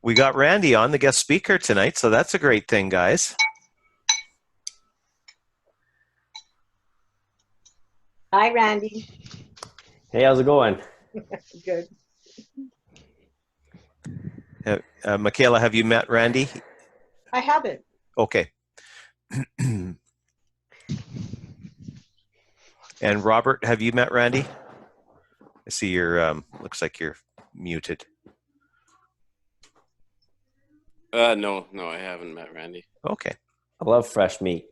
we got Randy on, the guest speaker tonight, so that's a great thing, guys. Hi, Randy. Hey, how's it going? Good. Michaela, have you met Randy? I haven't. Okay. And Robert, have you met Randy? I see you're, looks like you're muted. No, I haven't met Randy. Okay. I love fresh meat.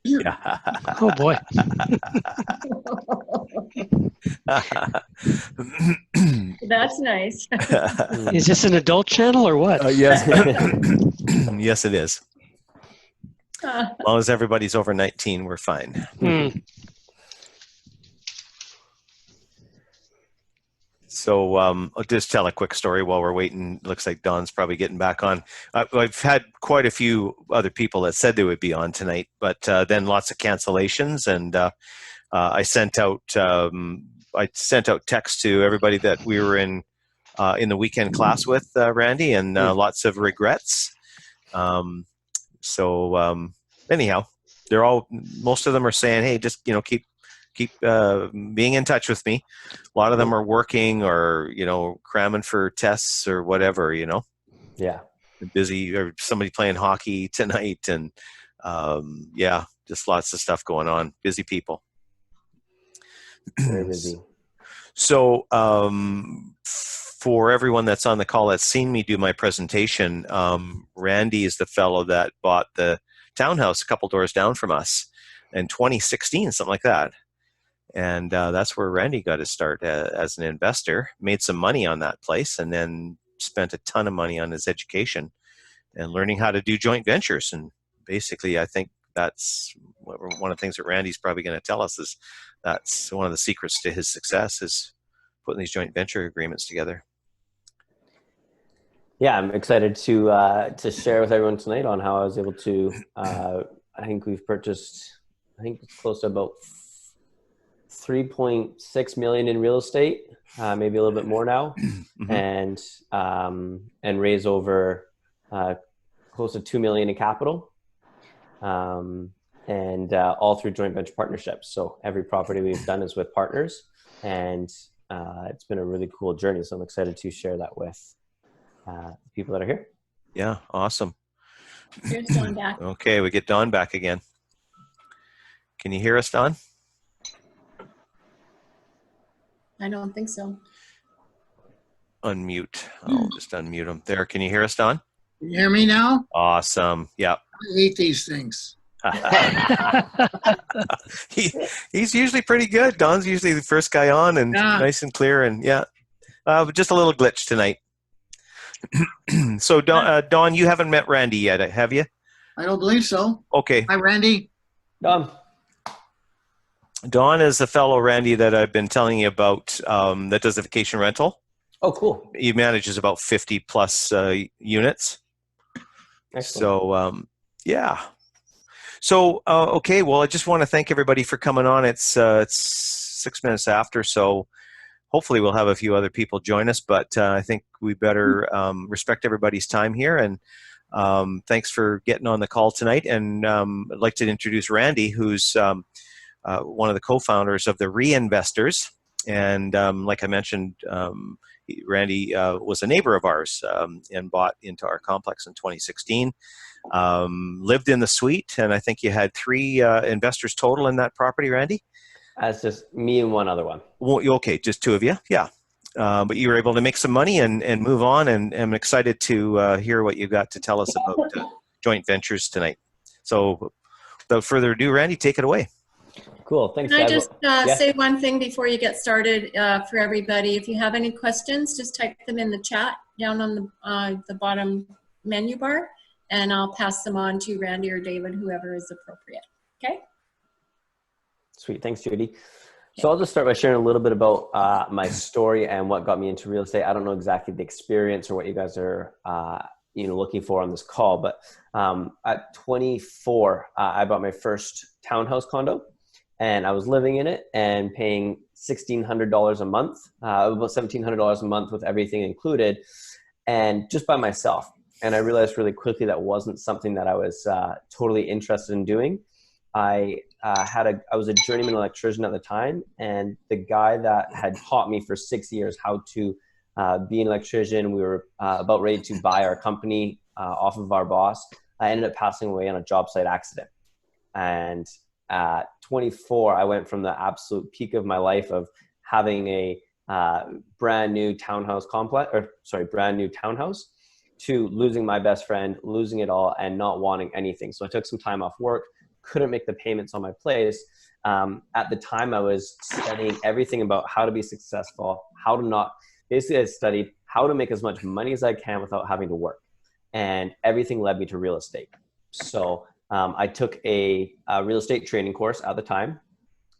Yeah. Oh boy. That's nice. Is this an adult channel or what? Yes. Yes, it is. As long as everybody's over 19, we're fine. So I'll just tell a quick story while we're waiting. Looks like Don's probably getting back on. I've had quite a few other people that said they would be on tonight, but then lots of cancellations, and I sent out texts to everybody that we were in the weekend class with, Randy, and lots of regrets. Anyhow, most of them are saying, hey, just keep being in touch with me. A lot of them are working or cramming for tests or whatever. Yeah, busy, or somebody playing hockey tonight, and just lots of stuff going on. Busy people. Very busy. So for everyone that's on the call that's seen me do my presentation, Randy is the fellow that bought the townhouse a couple doors down from us in 2016, something like that. And that's where Randy got his start as an investor, made some money on that place, and then spent a ton of money on his education and learning how to do joint ventures. And basically, I think that's one of the things that Randy's probably going to tell us is that's one of the secrets to his success is putting these joint venture agreements together. Yeah, I'm excited to share with everyone tonight on how I was able to, I think we've purchased, it's close to about 3.6 million in real estate, maybe a little bit more now, and raise over close to 2 million in capital, and all through joint venture partnerships. So every property we've done is with partners, and it's been a really cool journey. So I'm excited to share that with people that are here. Yeah, awesome. Here's Don back. Okay, we get Don back again. Can you hear us, Don? I don't think so. Unmute. I'll just unmute him. There, can you hear us, Don? Can you hear me now? Awesome. Yep. I hate these things. He's usually pretty good. Don's usually the first guy on and nice and clear, and just a little glitch tonight. So Don, you haven't met Randy yet, have you? I don't believe so. Okay. Hi, Randy. Don is a fellow Randy that I've been telling you about that does the vacation rental. Oh, cool. He manages about 50 plus units. Excellent. So, So, okay, well, I just want to thank everybody for coming on. It's 6 minutes after, so hopefully we'll have a few other people join us, but I think we better respect everybody's time here. And thanks for getting on the call tonight. And I'd like to introduce Randy, who's one of the co-founders of the Reinvestors. And like I mentioned, Randy was a neighbor of ours and bought into our complex in 2016. Lived in the suite, and I think you had 3 investors total in that property, Randy? That's just me and one other one. Well, okay, just 2 of you, yeah. But you were able to make some money and move on, and I'm excited to hear what you got to tell us about joint ventures tonight. So without further ado, Randy, take it away. Cool, thanks, Can I guys. just say one thing before you get started for everybody? If you have any questions, just type them in the chat down on the bottom menu bar, and I'll pass them on to Randy or David, whoever is appropriate. Okay? Sweet, thanks, Judy. So I'll just start by sharing a little bit about my story and what got me into real estate. I don't know exactly the experience or what you guys are looking for on this call, but at 24, I bought my first townhouse condo, and I was living in it and paying $1,600 a month, about $1,700 a month with everything included, and just by myself. And I realized really quickly that wasn't something that I was totally interested in doing. I was a journeyman electrician at the time, and the guy that had taught me for 6 years how to be an electrician, we were about ready to buy our company off of our boss. I ended up passing away on a job site accident. And at 24, I went from the absolute peak of my life of having a brand new townhouse to losing my best friend, losing it all, and not wanting anything. So I took some time off work, couldn't make the payments on my place. At the time, I was studying everything about how to be successful, how to not, basically I studied how to make as much money as I can without having to work. And everything led me to real estate. So I took a real estate training course at the time.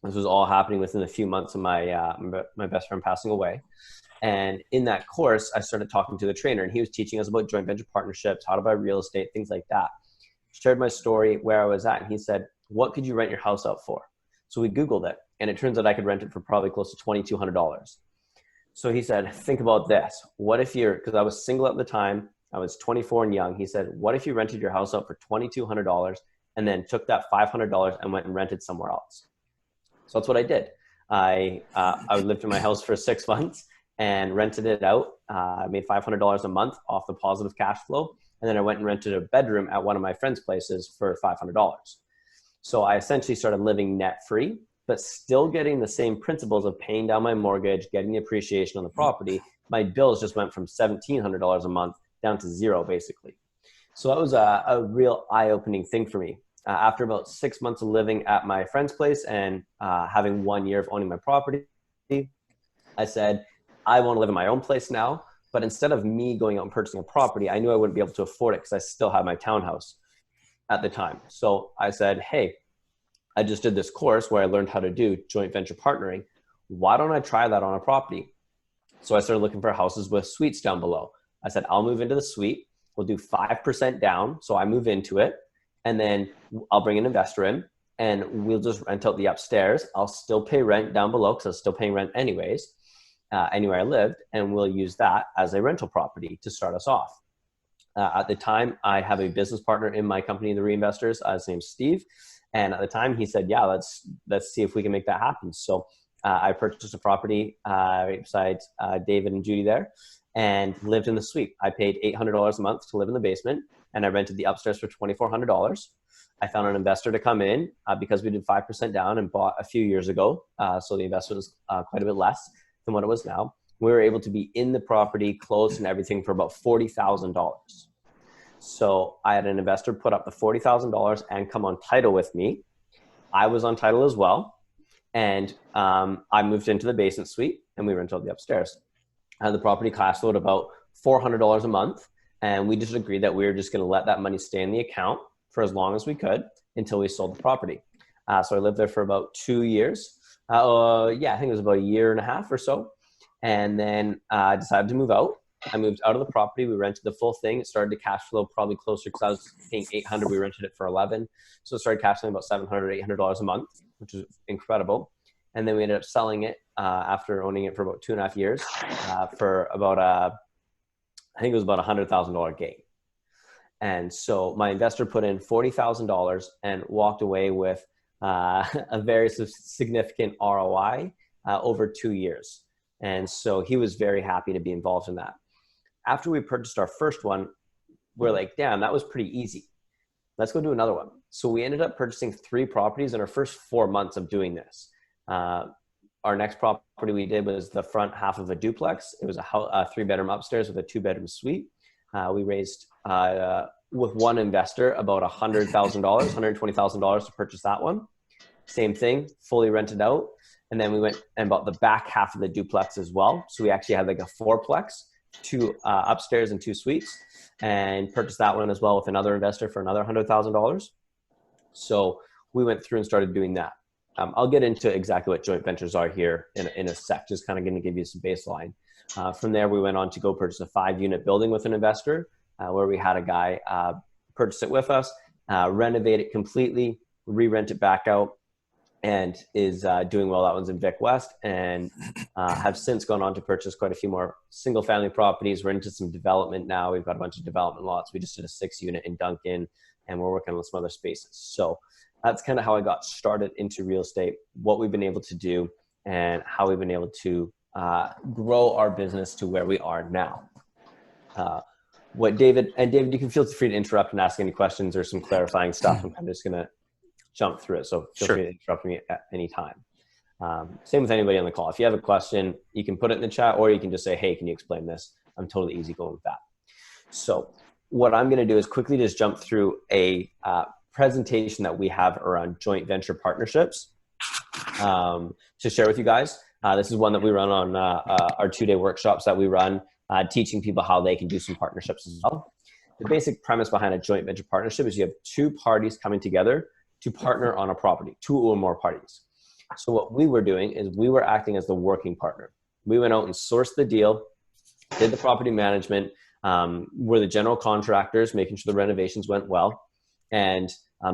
This was all happening within a few months of my best friend passing away. And in that course, I started talking to the trainer, and he was teaching us about joint venture partnerships, how to buy real estate, things like that. Shared my story, where I was at, and he said, what could you rent your house out for? So we Googled it, and it turns out I could rent it for probably close to $2,200. So he said, think about this. What if because I was single at the time, I was 24 and young. He said, what if you rented your house out for $2,200 and then took that $500 and went and rented somewhere else? So that's what I did. I lived in my house for 6 months and rented it out. I made $500 a month off the positive cash flow. And then I went and rented a bedroom at one of my friend's places for $500. So I essentially started living net free, but still getting the same principles of paying down my mortgage, getting the appreciation on the property. My bills just went from $1,700 a month down to zero, basically. So that was a real eye-opening thing for me. After about 6 months of living at my friend's place and having 1 year of owning my property, I said, I want to live in my own place now. But instead of me going out and purchasing a property, I knew I wouldn't be able to afford it because I still had my townhouse at the time. So I said, hey, I just did this course where I learned how to do joint venture partnering. Why don't I try that on a property? So I started looking for houses with suites down below. I said, I'll move into the suite. We'll do 5% down. So I move into it, and then I'll bring an investor in, and we'll just rent out the upstairs. I'll still pay rent down below because I was still paying rent anyways, anywhere I lived, and we'll use that as a rental property to start us off. At the time, I have a business partner in my company, the Reinvestors. His name's Steve. And at the time, he said, yeah, let's see if we can make that happen. So I purchased a property right beside David and Judy there, and lived in the suite. I paid $800 a month to live in the basement, and I rented the upstairs for $2,400. I found an investor to come in because we did 5% down and bought a few years ago. So the investment was quite a bit less than what it was now. We were able to be in the property, closed and everything for about $40,000. So I had an investor put up the $40,000 and come on title with me. I was on title as well. And I moved into the basement suite, and we rented out the upstairs. The property cash flowed about $400 a month. And we just agreed that we were just going to let that money stay in the account for as long as we could until we sold the property. So I lived there for about 2 years. I think it was about 1.5 years or so. And then I decided to move out. I moved out of the property. We rented the full thing. It started to cash flow probably closer because I was paying $800. We rented it for $11. So it started cash flowing about $700, $800 a month, which is incredible. And then we ended up selling it after owning it for about 2.5 years for about I think it was about $100,000 gain. And so my investor put in $40,000 and walked away with a very significant ROI over 2 years. And so he was very happy to be involved in that. After we purchased our first one, we're like, damn, that was pretty easy. Let's go do another one. So we ended up purchasing 3 properties in our first 4 months of doing this. Our next property we did was the front half of a duplex. It was a 3-bedroom upstairs with a 2-bedroom suite. We raised with one investor about $100,000, $120,000 to purchase that one. Same thing, fully rented out. And then we went and bought the back half of the duplex as well. So we actually had like a 4-plex, 2 upstairs and 2 suites, and purchased that one as well with another investor for another $100,000. So we went through and started doing that. I'll get into exactly what joint ventures are here in a sec, just kind of going to give you some baseline. From there, we went on to go purchase a 5-unit building with an investor where we had a guy purchase it with us, renovate it completely, re-rent it back out. and is doing well. That one's in Vic West, and have since gone on to purchase quite a few more single family properties. We're into some development now. We've got a bunch of development lots. We just did a 6-unit in Duncan, and we're working on some other spaces. So that's kind of how I got started into real estate, what we've been able to do, and how we've been able to grow our business to where we are now. David, you can feel free to interrupt and ask any questions or some clarifying stuff. I'm kind of just going to jump through it. So feel free to interrupt me at any time. Same with anybody on the call. If you have a question, you can put it in the chat, or you can just say, hey, can you explain this? I'm totally easy going with that. So what I'm going to do is quickly just jump through a presentation that we have around joint venture partnerships to share with you guys. This is one that we run on our 2-day workshops that we run, teaching people how they can do some partnerships as well. The basic premise behind a joint venture partnership is you have 2 parties coming together to partner on a property, 2 or more parties. So what we were doing is we were acting as the working partner. We went out and sourced the deal, did the property management, were the general contractors, making sure the renovations went well, and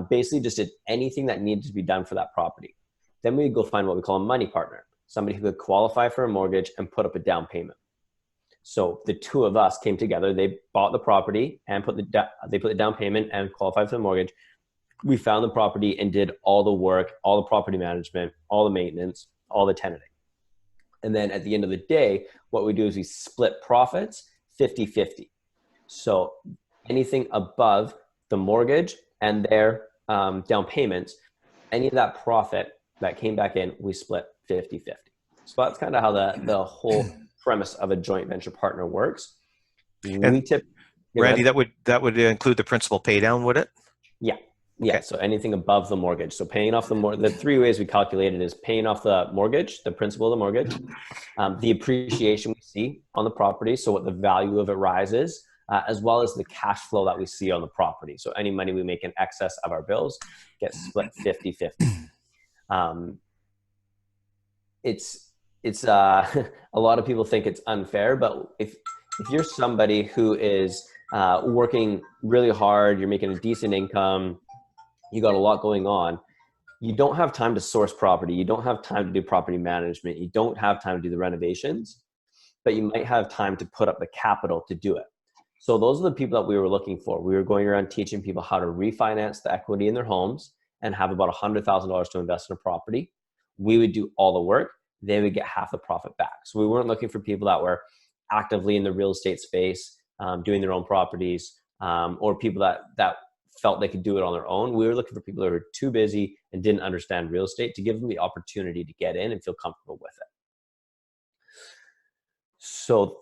basically just did anything that needed to be done for that property. Then we would go find what we call a money partner, somebody who could qualify for a mortgage and put up a down payment. So the 2 of us came together. They bought the property and they put the down payment and qualified for the mortgage. We found the property and did all the work, all the property management, all the maintenance, all the tenanting. And then at the end of the day, what we do is we split profits 50-50. So anything above the mortgage and their down payments, any of that profit that came back in, we split 50-50. So that's kind of how the whole premise of a joint venture partner works. Randy, that would include the principal pay down, would it? Yeah. Yeah. Okay. So anything above the mortgage. So paying off the 3 ways we calculate it is paying off the mortgage, the principal of the mortgage, the appreciation we see on the property. So what the value of it rises, as well as the cash flow that we see on the property. So any money we make in excess of our bills gets split 50-50. It's a lot of people think it's unfair, but if you're somebody who is working really hard, you're making a decent income, you got a lot going on, you don't have time to source property, you don't have time to do property management, you don't have time to do the renovations, but you might have time to put up the capital to do it. So those are the people that we were looking for. We were going around teaching people how to refinance the equity in their homes and have about $100,000 to invest in a property. We would do all the work. They would get half the profit back. So we weren't looking for people that were actively in the real estate space, doing their own properties, or people that felt they could do it on their own. We were looking for people that were too busy and didn't understand real estate to give them the opportunity to get in and feel comfortable with it. So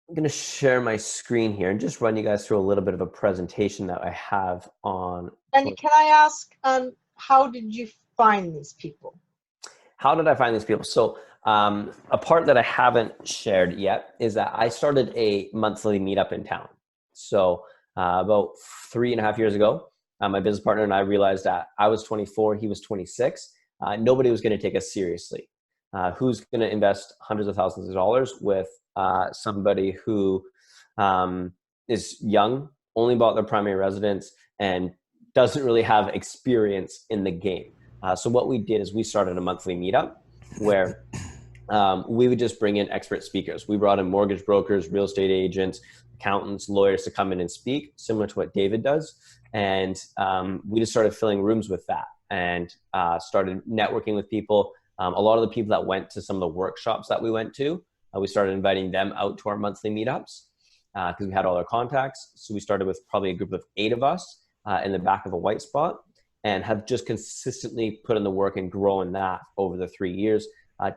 I'm going to share my screen here and just run you guys through a little bit of a presentation that I have on. And can I ask, how did you find these people? How did I find these people? So a part that I haven't shared yet is that I started a monthly meetup in town. So about 3.5 years ago, my business partner and I realized that I was 24, he was 26. Nobody was going to take us seriously. Who's going to invest hundreds of thousands of dollars with somebody who is young, only bought their primary residence, and doesn't really have experience in the game? So what we did is we started a monthly meetup where we would just bring in expert speakers. We brought in mortgage brokers, real estate agents, accountants, lawyers to come in and speak, similar to what David does. And we just started filling rooms with that and started networking with people. A lot of the people that went to some of the workshops that we went to, we started inviting them out to our monthly meetups because we had all their contacts. So we started with probably a group of 8 of us in the back of a white spot, and have just consistently put in the work and grown that over the 3 years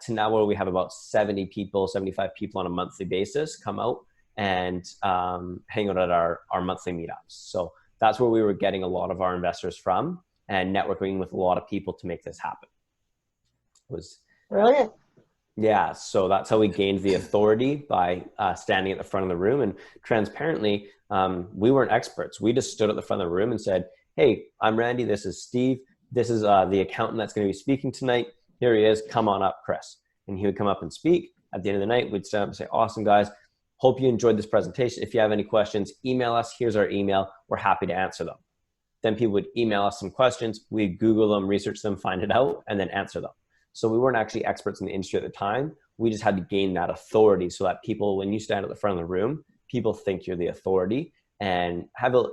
to now where we have about 70 people, 75 people on a monthly basis come out and hang out at our monthly meetups. So that's where we were getting a lot of our investors from and networking with a lot of people to make this happen. It was Brilliant. Yeah, so that's how we gained the authority by standing at the front of the room. And transparently, we weren't experts. We just stood at the front of the room and said, hey, I'm Randy, this is Steve. This is the accountant that's going to be speaking tonight. Here he is, come on up, Chris. And he would come up and speak. At the end of the night, we'd stand up and say, awesome, guys. Hope you enjoyed this presentation. If you have any questions, email us. Here's our email. We're happy to answer them. Then people would email us some questions. We'd Google them, research them, find it out, and then answer them. So we weren't actually experts in the industry at the time. We just had to gain that authority so that people, when you stand at the front of the room, people think you're the authority and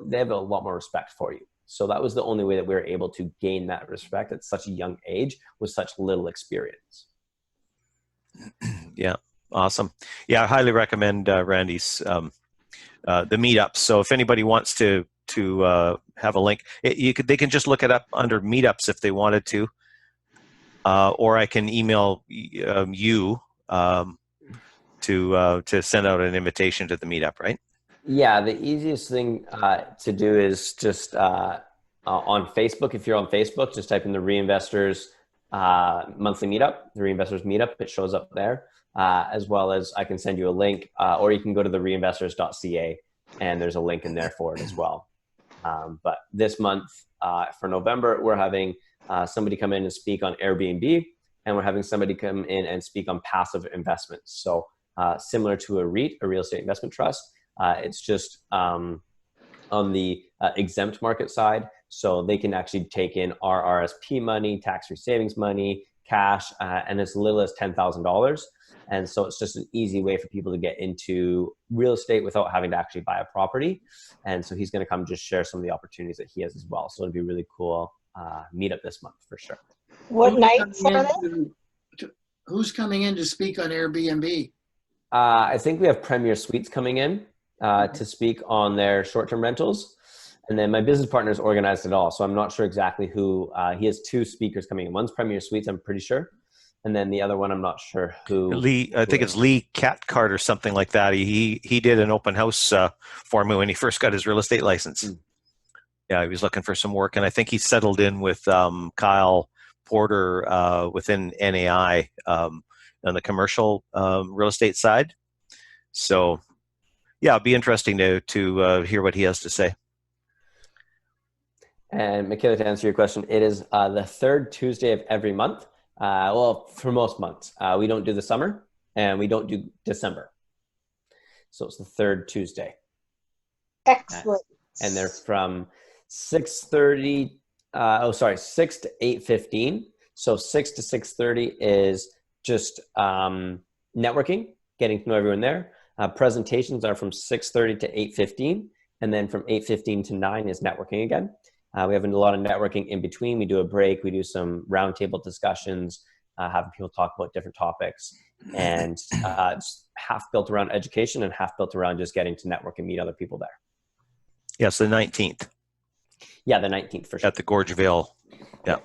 they have a lot more respect for you. So that was the only way that we were able to gain that respect at such a young age with such little experience. Yeah, awesome. Yeah, I highly recommend Randy's the meetups. So if anybody wants to have a link, they can just look it up under meetups if they wanted to, or I can email you to send out an invitation to the meetup, right? Yeah, the easiest thing to do is just on Facebook. If you're on Facebook, just type in the Reinvestors monthly meetup, the Reinvestors meetup. It shows up there, as well as I can send you a link, or you can go to the reinvestors.ca, and there's a link in there for it as well. But this month, for November, we're having somebody come in and speak on Airbnb, and we're having somebody come in and speak on passive investments. So similar to a REIT, a real estate investment trust. It's just on the exempt market side. So they can actually take in our RSP money, tax-free savings money, cash, and as little as $10,000. And so it's just an easy way for people to get into real estate without having to actually buy a property. And so he's going to come just share some of the opportunities that he has as well. So it'll be a really cool meetup this month for sure. What Who's nights coming are in who's coming in to speak on Airbnb? I think we have Premier Suites coming in to speak on their short-term rentals. And then my business partner's organized it all. So I'm not sure exactly who, he has two speakers coming in. One's Premier Suites, I'm pretty sure. And then the other one, I'm not sure who. Lee, I think it's Lee Cathcart or something like that. He did an open house for me when he first got his real estate license. Mm. Yeah, he was looking for some work, and I think he settled in with Kyle Porter within NAI on the commercial real estate side. So, yeah, it'll be interesting to hear what he has to say. And Michaela, to answer your question, it is the third Tuesday of every month. Well, for most months. We don't do the summer, and we don't do December. So it's the third Tuesday. Excellent. And they're from 6:30, 6 to 8:15. So 6 to 6:30 is just networking, getting to know everyone there. Presentations are from 6:30 to 8:15. And then from 8:15 to 9 is networking again. We have a lot of networking in between. We do a break. We do some roundtable discussions, having people talk about different topics. And it's half built around education and half built around just getting to network and meet other people there. Yes, the 19th. Yeah, the 19th for sure. At the Gorgeville. Yeah.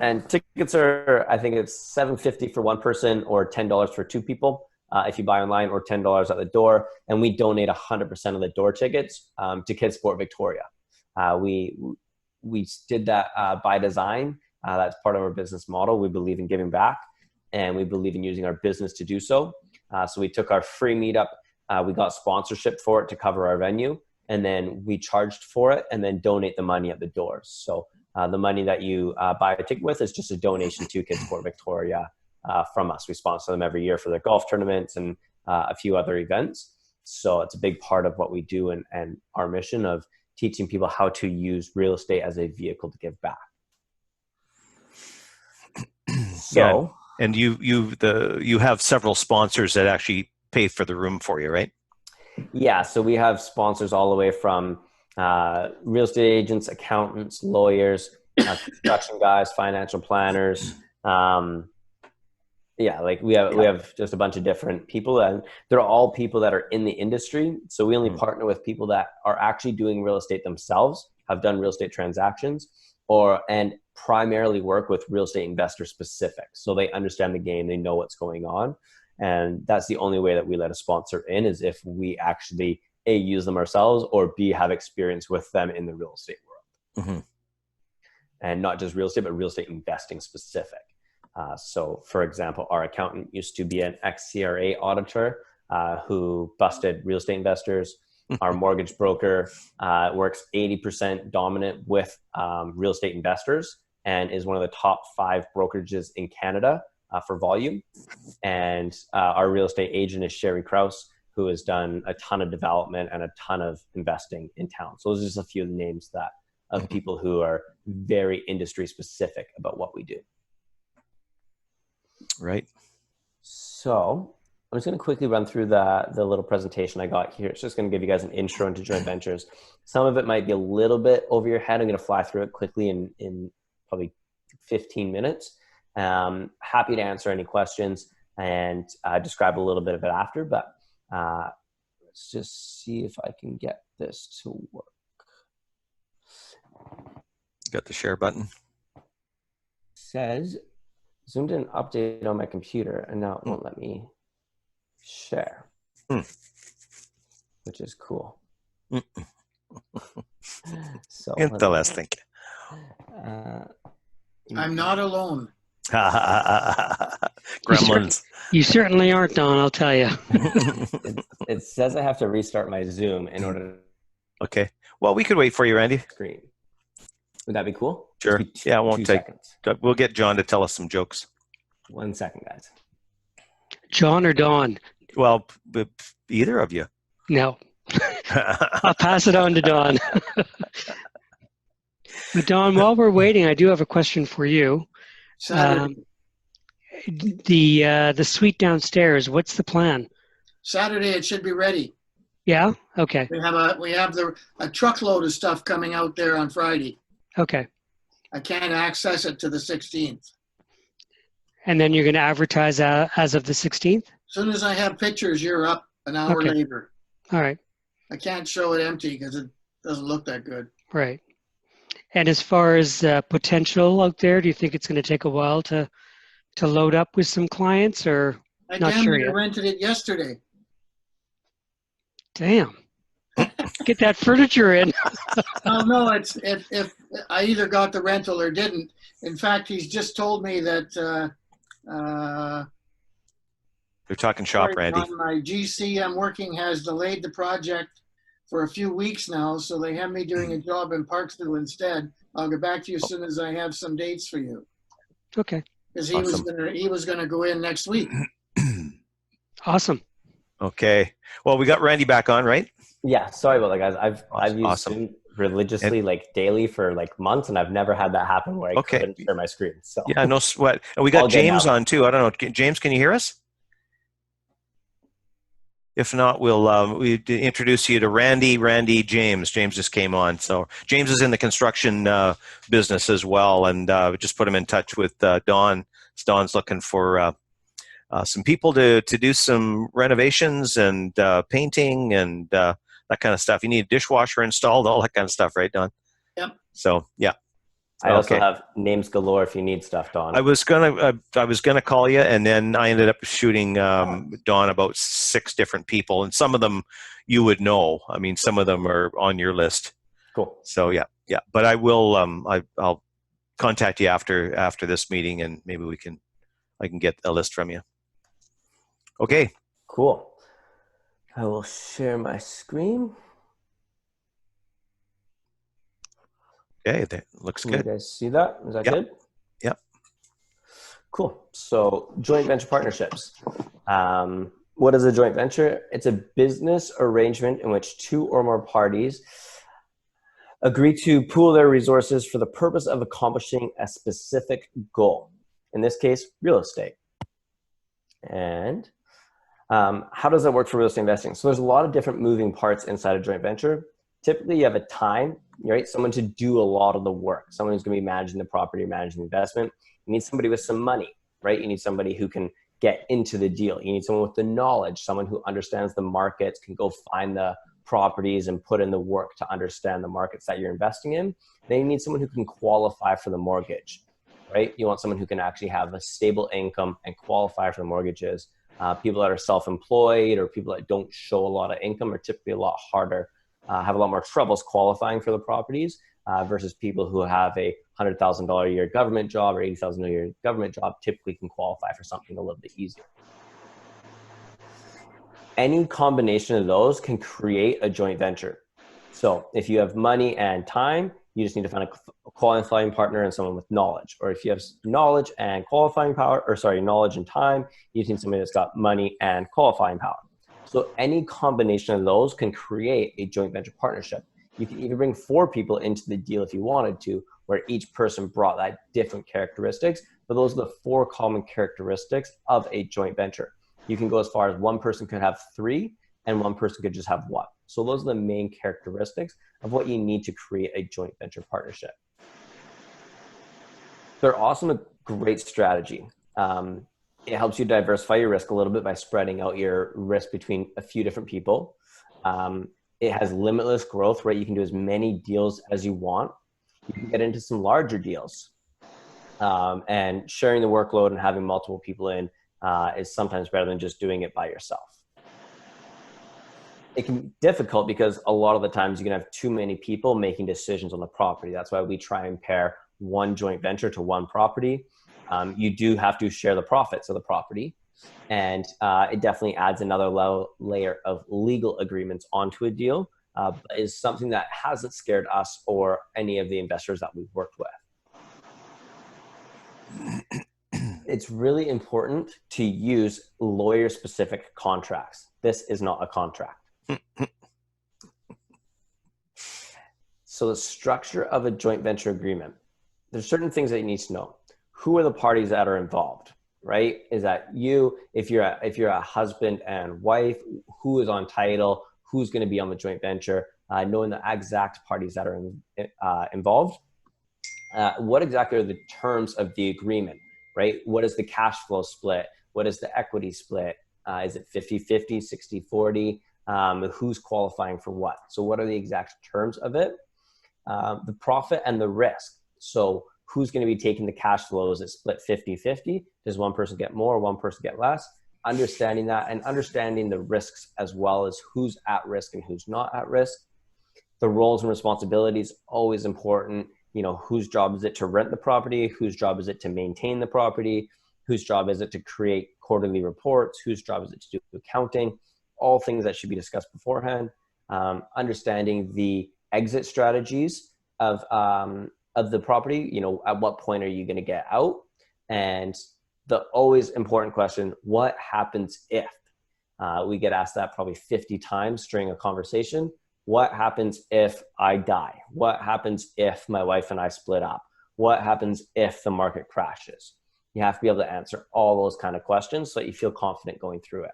And tickets are, I think it's $7.50 for one person or $10 for two people if you buy online, or $10 at the door. And we donate 100% of the door tickets to Kids Sport Victoria. We did that by design. That's part of our business model. We believe in giving back, and we believe in using our business to do so. So we took our free meetup. We got sponsorship for it to cover our venue, and then we charged for it and then donate the money at the doors. So the money that you buy a ticket with is just a donation to Kids Sport Victoria from us. We sponsor them every year for their golf tournaments and a few other events. So it's a big part of what we do and our mission of teaching people how to use real estate as a vehicle to give back. So, yeah. And you have several sponsors that actually pay for the room for you, right? Yeah. So we have sponsors all the way from real estate agents, accountants, lawyers, construction guys, financial planners. Yeah, like we have just a bunch of different people, and they're all people that are in the industry. So we only partner with people that are actually doing real estate themselves, have done real estate transactions, and primarily work with real estate investor specific. So they understand the game, they know what's going on. And that's the only way that we let a sponsor in, is if we actually A, use them ourselves, or B, have experience with them in the real estate world. Mm-hmm. And not just real estate, but real estate investing specific. So for example, our accountant used to be an ex-CRA auditor who busted real estate investors. Our mortgage broker works 80% dominant with real estate investors and is one of the top 5 brokerages in Canada for volume. And our real estate agent is Sherry Krause, who has done a ton of development and a ton of investing in town. So those are just a few of the names that of people who are very industry specific about what we do. Right. So I'm just going to quickly run through the little presentation I got here. It's just going to give you guys an intro into joint ventures. Some of it might be a little bit over your head. I'm going to fly through it quickly in probably 15 minutes. Happy to answer any questions and describe a little bit of it after, but let's just see if I can get this to work. Got the share button. Says Zoom didn't update on my computer and now it won't let me share, which is cool. So interesting. I'm not alone. Gremlins. You certainly aren't, Don, I'll tell you. It says I have to restart my Zoom in order to Okay. Well, we could wait for you, Randy. screen. Would that be cool? Sure. Yeah, it won't take. Seconds. We'll get John to tell us some jokes. 1 second, guys. John or Don? Well, either of you. No. I'll pass it on to Don. But Don, while we're waiting, I do have a question for you. Saturday, The suite downstairs, what's the plan? Saturday it should be ready. Yeah? Okay. We have a truckload of stuff coming out there on Friday. Okay. I can't access it to the 16th. And then you're going to advertise as of the 16th? As soon as I have pictures, you're up an hour Okay. later. All right. I can't show it empty because it doesn't look that good. Right. And as far as potential out there, do you think it's going to take a while to load up with some clients, or I not damn sure near yet? rented it yesterday. Damn. Get that furniture in. Oh no, it's if I either got the rental or didn't. In fact, he's just told me that They're talking shop, Randy. on my GC I'm working has delayed the project for a few weeks now, so they have me doing a job in Parksville instead. I'll get back to you as soon as I have some dates for you. Okay. Because Awesome. he was gonna go in next week. Awesome. Okay. Well, we got Randy back on, right? Yeah, sorry about that, guys. I've used Awesome. Zoom religiously, like daily for like months, and I've never had that happen where I Okay. couldn't share my screen. So Yeah, no sweat. And we All got good James now. on too. I don't know. James, can you hear us? If not, we'll introduce you to Randy, James. James just came on. So James is in the construction business as well, and just put him in touch with Don. Don's looking for some people to do some renovations and painting and that kind of stuff. You need a dishwasher installed, all that kind of stuff, right, Don? Yep. So yeah. I also Okay. have names galore if you need stuff, Don. I was gonna call you, and then I ended up shooting Don about 6 different people, and some of them you would know. I mean, some of them are on your list. Cool. So yeah. But I will. I'll contact you after this meeting, and maybe I can get a list from you. Okay. Cool. I will share my screen. Okay. That looks Can you good. guys see that? Is that Yep. good? Yep. Cool. So joint venture partnerships. What is a joint venture? It's a business arrangement in which 2 or more parties agree to pool their resources for the purpose of accomplishing a specific goal. In this case, real estate. And how does that work for real estate investing? So there's a lot of different moving parts inside a joint venture. Typically, you have a time, right? Someone to do a lot of the work. Someone who's going to be managing the property, managing the investment. You need somebody with some money, right? You need somebody who can get into the deal. You need someone with the knowledge, someone who understands the markets, can go find the properties and put in the work to understand the markets that you're investing in. Then you need someone who can qualify for the mortgage, right? You want someone who can actually have a stable income and qualify for the mortgages. People that are self-employed or people that don't show a lot of income are typically a lot harder, have a lot more troubles qualifying for the properties versus people who have a $100,000 a year government job or $80,000 a year government job typically can qualify for something a little bit easier. Any combination of those can create a joint venture. So if you have money and time, you just need to find a qualifying partner and someone with knowledge. Or if you have knowledge and qualifying power, or sorry, knowledge and time, you just need somebody that's got money and qualifying power. So any combination of those can create a joint venture partnership. You can even bring 4 people into the deal if you wanted to, where each person brought that different characteristics, but those are the 4 common characteristics of a joint venture. You can go as far as one person could have 3 and one person could just have 1. So those are the main characteristics of what you need to create a joint venture partnership. They're also a great strategy. It helps you diversify your risk a little bit by spreading out your risk between a few different people. It has limitless growth, right? You can do as many deals as you want. You can get into some larger deals. And sharing the workload and having multiple people in is sometimes better than just doing it by yourself. It can be difficult because a lot of the times you can have too many people making decisions on the property. That's why we try and pair one joint venture to one property. You do have to share the profits of the property. And it definitely adds another layer of legal agreements onto a deal, but is something that hasn't scared us or any of the investors that we've worked with. It's really important to use lawyer-specific contracts. This is not a contract. So the structure of a joint venture agreement, there's certain things that you need to know. Who are the parties that are involved, right? Is that you, if you're a husband and wife, who is on title, who's going to be on the joint venture, knowing the exact parties that are involved. What exactly are the terms of the agreement, right? What is the cash flow split? What is the equity split? Is it 50-50, 60-40? Who's qualifying for what? So what are the exact terms of it? The profit and the risk. So who's going to be taking the cash flow? Is it split 50-50? Does one person get more, one person get less? Understanding that and understanding the risks as well as who's at risk and who's not at risk. The roles and responsibilities, always important. You know, whose job is it to rent the property? Whose job is it to maintain the property? Whose job is it to create quarterly reports? Whose job is it to do accounting? All things that should be discussed beforehand. Understanding the exit strategies of the property. You know, at what point are you going to get out? And the always important question, what happens if? We get asked that probably 50 times during a conversation. What happens if I die? What happens if my wife and I split up? What happens if the market crashes? You have to be able to answer all those kind of questions so that you feel confident going through it.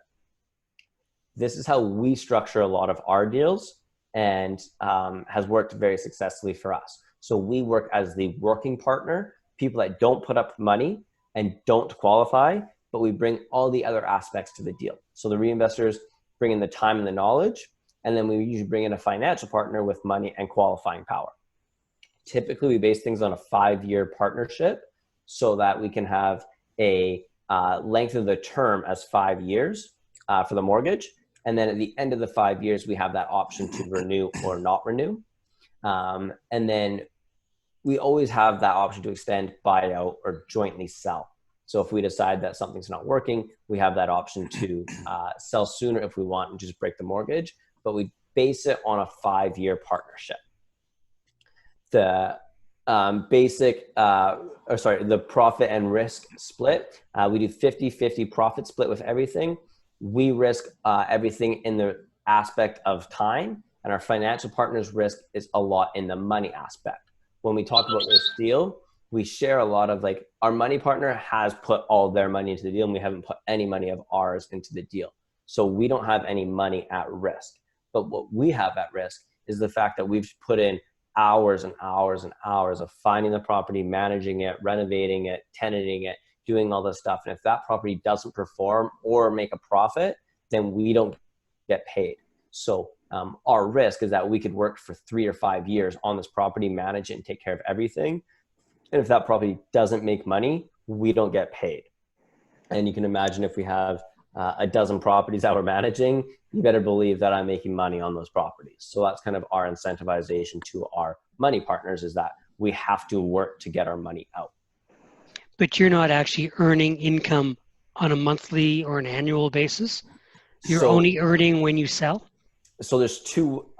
This is how we structure a lot of our deals and has worked very successfully for us. So we work as the working partner, people that don't put up money and don't qualify, but we bring all the other aspects to the deal. So the reinvestors bring in the time and the knowledge, and then we usually bring in a financial partner with money and qualifying power. Typically, we base things on a 5-year partnership so that we can have a length of the term as 5 years for the mortgage. And then at the end of the 5 years, we have that option to renew or not renew. And then we always have that option to extend, buy out, or jointly sell. So if we decide that something's not working, we have that option to sell sooner if we want and just break the mortgage. But we base it on a 5-year partnership. The the profit and risk split, we do 50-50 profit split with everything. We risk everything in the aspect of time, and our financial partners risk is a lot in the money aspect. When we talk about this deal, we share a lot of, like, our money partner has put all their money into the deal and we haven't put any money of ours into the deal. So we don't have any money at risk. But what we have at risk is the fact that we've put in hours and hours and hours of finding the property, managing it, renovating it, tenanting it, doing all this stuff. And if that property doesn't perform or make a profit, then we don't get paid. So our risk is that we could work for 3 or 5 years on this property, manage it, and take care of everything. And if that property doesn't make money, we don't get paid. And you can imagine if we have a dozen properties that we're managing, you better believe that I'm making money on those properties. So that's kind of our incentivization to our money partners, is that we have to work to get our money out. But you're not actually earning income on a monthly or an annual basis. You're only earning when you sell. So there's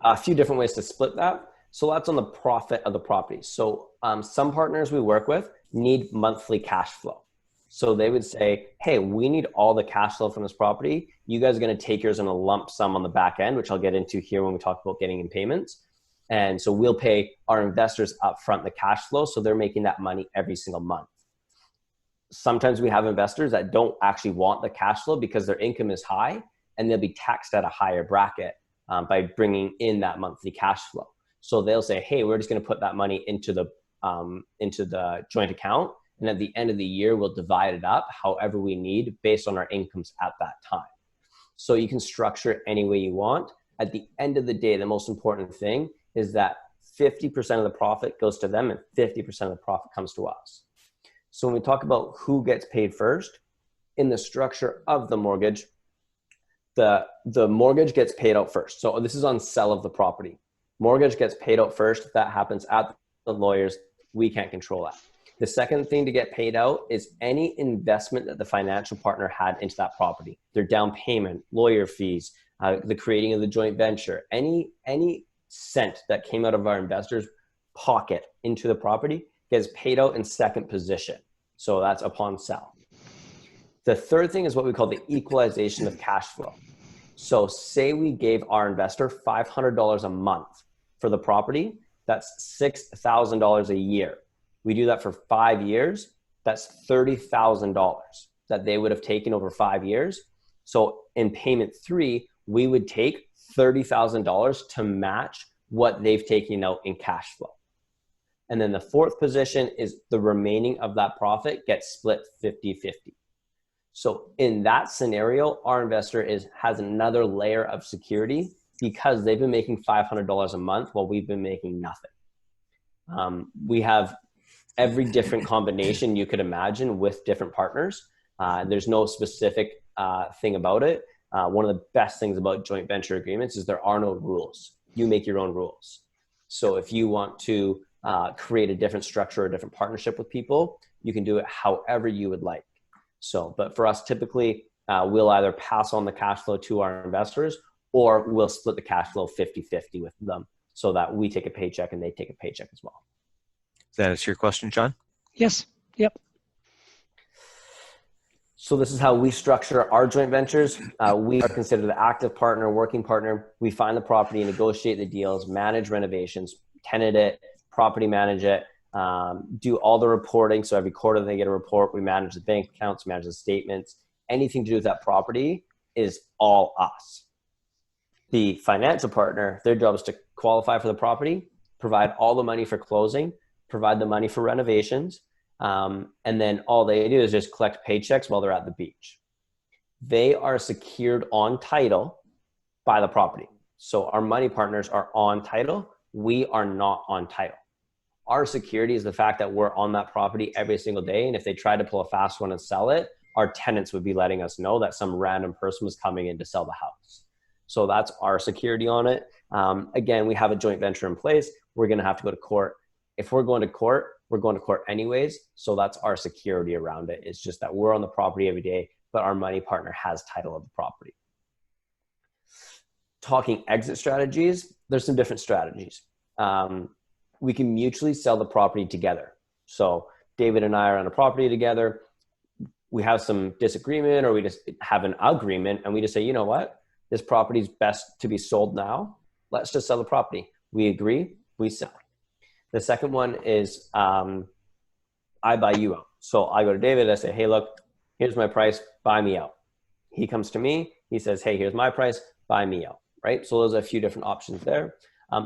a few different ways to split that. So that's on the profit of the property. So some partners we work with need monthly cash flow. So they would say, hey, we need all the cash flow from this property. You guys are going to take yours in a lump sum on the back end, which I'll get into here when we talk about getting in payments. And so we'll pay our investors upfront the cash flow. So they're making that money every single month. Sometimes we have investors that don't actually want the cash flow because their income is high and they'll be taxed at a higher bracket by bringing in that monthly cash flow. So they'll say, hey, we're just going to put that money into the joint account. And at the end of the year, we'll divide it up however we need based on our incomes at that time. So you can structure it any way you want. At the end of the day, the most important thing is that 50% of the profit goes to them and 50% of the profit comes to us. So when we talk about who gets paid first, in the structure of the mortgage, the mortgage gets paid out first. So this is on sell of the property. Mortgage gets paid out first. That happens at the lawyers. We can't control that. The second thing to get paid out is any investment that the financial partner had into that property, their down payment, lawyer fees, the creating of the joint venture, any cent that came out of our investors' pocket into the property gets paid out in second position. So that's upon sell. The third thing is what we call the equalization of cash flow. So say we gave our investor $500 a month for the property, that's $6,000 a year. We do that for 5 years, that's $30,000 that they would have taken over 5 years. So in payment 3, we would take $30,000 to match what they've taken out in cash flow. And then the fourth position is the remaining of that profit gets split 50-50. So in that scenario, our investor has another layer of security because they've been making $500 a month while we've been making nothing. We have every different combination you could imagine with different partners. There's no specific thing about it. One of the best things about joint venture agreements is there are no rules. You make your own rules. So if you want to create a different structure or a different partnership with people, you can do it however you would like. So, but for us, typically, we'll either pass on the cash flow to our investors or we'll split the cash flow 50-50 with them so that we take a paycheck and they take a paycheck as well. Does that answer your question, John? Yes. Yep. So this is how we structure our joint ventures. We are considered the active partner, working partner. We find the property, negotiate the deals, manage renovations, tenant it, property manage it, do all the reporting. So every quarter they get a report. We manage the bank accounts, manage the statements. Anything to do with that property is all us. The financial partner, their job is to qualify for the property, provide all the money for closing, provide the money for renovations, and then all they do is just collect paychecks while they're at the beach. They are secured on title by the property. So our money partners are on title. We are not on title. Our security is the fact that we're on that property every single day. And if they try to pull a fast one and sell it, our tenants would be letting us know that some random person was coming in to sell the house. So that's our security on it. Again, we have a joint venture in place. We're going to have to go to court. If we're going to court, we're going to court anyways. So that's our security around it. It's just that we're on the property every day, but our money partner has title of the property. Talking exit strategies, there's some different strategies. We can mutually sell the property together. So David and I are on a property together. We have some disagreement or we just have an agreement and we just say, you know what? This property is best to be sold now. Let's just sell the property. We agree, we sell. The second one is I buy you out. So I go to David, I say, hey, look, here's my price, buy me out. He comes to me, he says, hey, here's my price, buy me out, right? So there's a few different options there.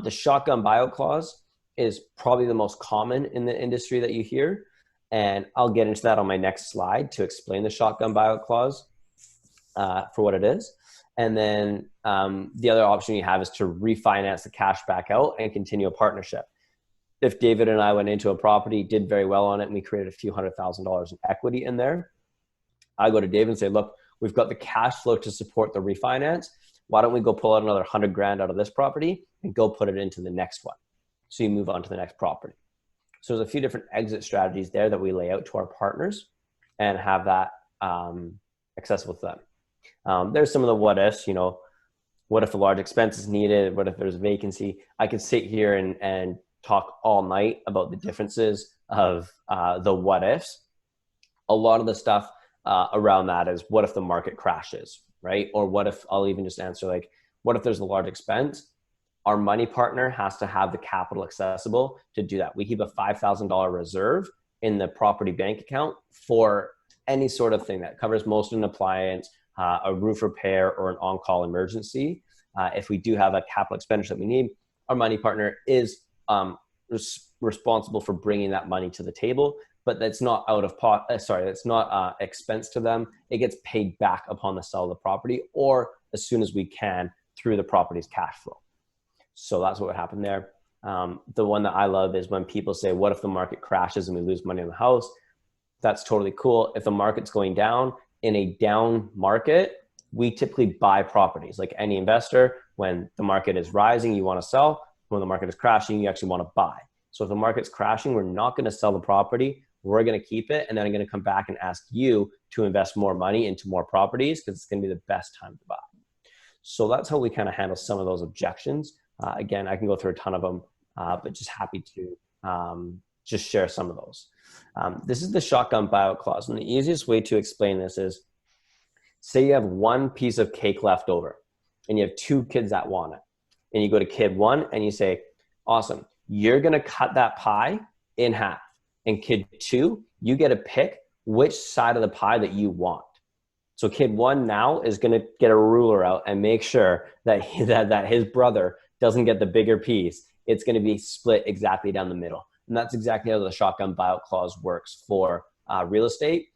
The shotgun buyout clause is probably the most common in the industry that you hear. And I'll get into that on my next slide to explain the shotgun buyout clause for what it is. And then the other option you have is to refinance the cash back out and continue a partnership. If David and I went into a property, did very well on it, and we created a few $100,000 in equity in there, I go to David and say, look, we've got the cash flow to support the refinance. Why don't we go pull out another $100,000 out of this property and go put it into the next one? So you move on to the next property. So there's a few different exit strategies there that we lay out to our partners and have that accessible to them. There's some of the what ifs, you know, what if a large expense is needed? What if there's a vacancy? I could sit here and talk all night about the differences of the what ifs. a lot of the stuff around that is, what if the market crashes, right? Or what if, I'll even just answer like, what if there's a large expense? Our money partner has to have the capital accessible to do that. We keep a $5,000 reserve in the property bank account for any sort of thing that covers most of an appliance, a roof repair, or an on-call emergency. If we do have a capital expenditure that we need, our money partner is responsible for bringing that money to the table, but that's not out of that's not expense to them. It gets paid back upon the sale of the property, or as soon as we can through the property's cash flow. So that's what would happen there. The one that I love is when people say, what if the market crashes and we lose money on the house? That's totally cool. If the market's going down, in a down market, we typically buy properties. Like any investor, when the market is rising, you want to sell. When the market is crashing, you actually want to buy. So if the market's crashing, we're not going to sell the property. We're going to keep it. And then I'm going to come back and ask you to invest more money into more properties, because it's going to be the best time to buy. So that's how we kind of handle some of those objections. Again, I can go through a ton of them, but just happy to just share some of those. This is the shotgun buyout clause. And the easiest way to explain this is, say you have one piece of cake left over and you have two kids that want it. And you go to kid one and you say, awesome, you're going to cut that pie in half. And kid two, you get to pick which side of the pie that you want. So kid one now is going to get a ruler out and make sure that that his brother doesn't get the bigger piece. It's going to be split exactly down the middle. And that's exactly how the shotgun buyout clause works for real estate.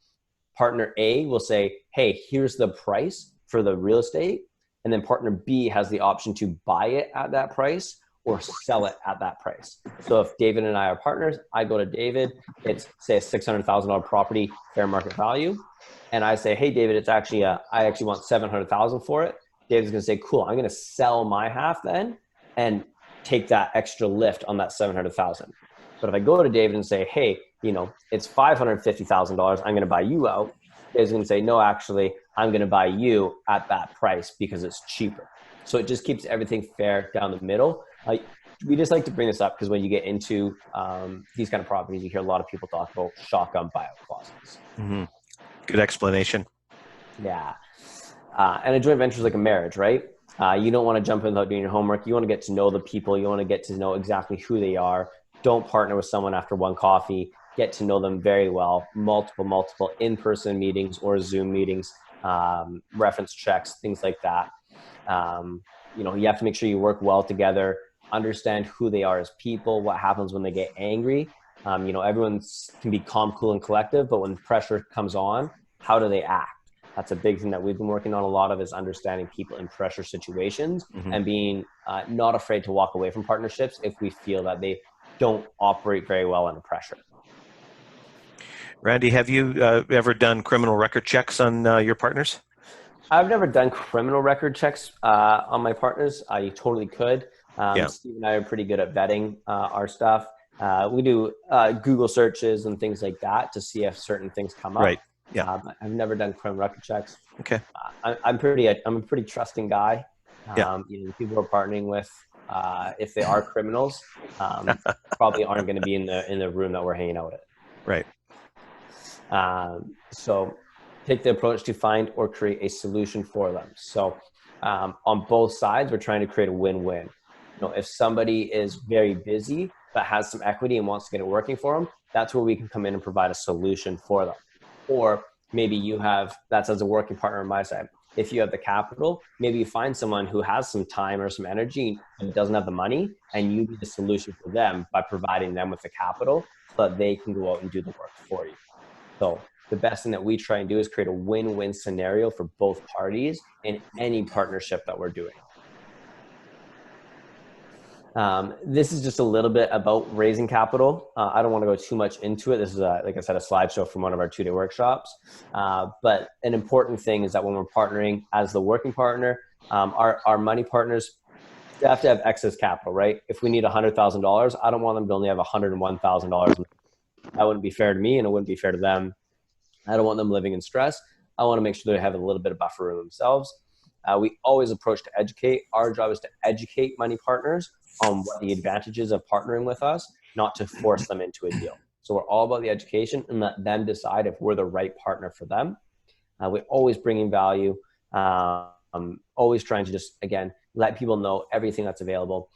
Partner A will say, hey, here's the price for the real estate. And then partner B has the option to buy it at that price or sell it at that price. So if David and I are partners, I go to David, it's say a $600,000 property, fair market value. And I say, hey, David, it's actually, I actually want $700,000 for it. David's gonna say, cool, I'm gonna sell my half then and take that extra lift on that $700,000. But if I go to David and say, hey, you know, it's $550,000, I'm gonna buy you out, David's gonna say, no, actually, I'm gonna buy you at that price because it's cheaper. So it just keeps everything fair down the middle. We just like to bring this up because when you get into these kind of properties, you hear a lot of people talk about shotgun buyout clauses. Mm-hmm. Good explanation. Yeah. And a joint venture is like a marriage, right? You don't want to jump in without doing your homework. You want to get to know the people. You want to get to know exactly who they are. Don't partner with someone after one coffee. Get to know them very well. Multiple in-person meetings or Zoom meetings, reference checks, things like that. You know, you have to make sure you work well together, understand who they are as people, what happens when they get angry. You know, everyone can be calm, cool, and collective, but when pressure comes on, how do they act? That's a big thing that we've been working on a lot of, is understanding people in pressure situations and being not afraid to walk away from partnerships if we feel that they don't operate very well under pressure. Randy, have you ever done criminal record checks on your partners? I've never done criminal record checks on my partners. You totally could. Steve and I are pretty good at vetting our stuff. We do Google searches and things like that to see if certain things come up. Right. Yeah. I've never done criminal record checks. Okay. I'm a pretty trusting guy. You know, people we're partnering with, if they are criminals, probably aren't going to be in the room that we're hanging out at. Right. So take the approach to find or create a solution for them. So on both sides, we're trying to create a win-win. You know, if somebody is very busy but has some equity and wants to get it working for them, that's where we can come in and provide a solution for them. Or maybe you have, that's as a working partner on my side. If you have the capital, maybe you find someone who has some time or some energy and doesn't have the money, and you be the solution for them by providing them with the capital so that they can go out and do the work for you. So the best thing that we try and do is create a win-win scenario for both parties in any partnership that we're doing. This is just a little bit about raising capital. I don't want to go too much into it. This is, like I said, a slideshow from one of our 2-day workshops. But an important thing is that when we're partnering as the working partner, our money partners, they have to have excess capital, right? If we need $100,000, I don't want them to only have $101,000. That wouldn't be fair to me, and it wouldn't be fair to them. I don't want them living in stress. I want to make sure they have a little bit of buffer room themselves. We always approach to educate. Our job is to educate money partners on what the advantages of partnering with us, not to force them into a deal. So we're all about the education and let them decide if we're the right partner for them. We're always bringing value. Always trying to just, again, let people know everything that's available.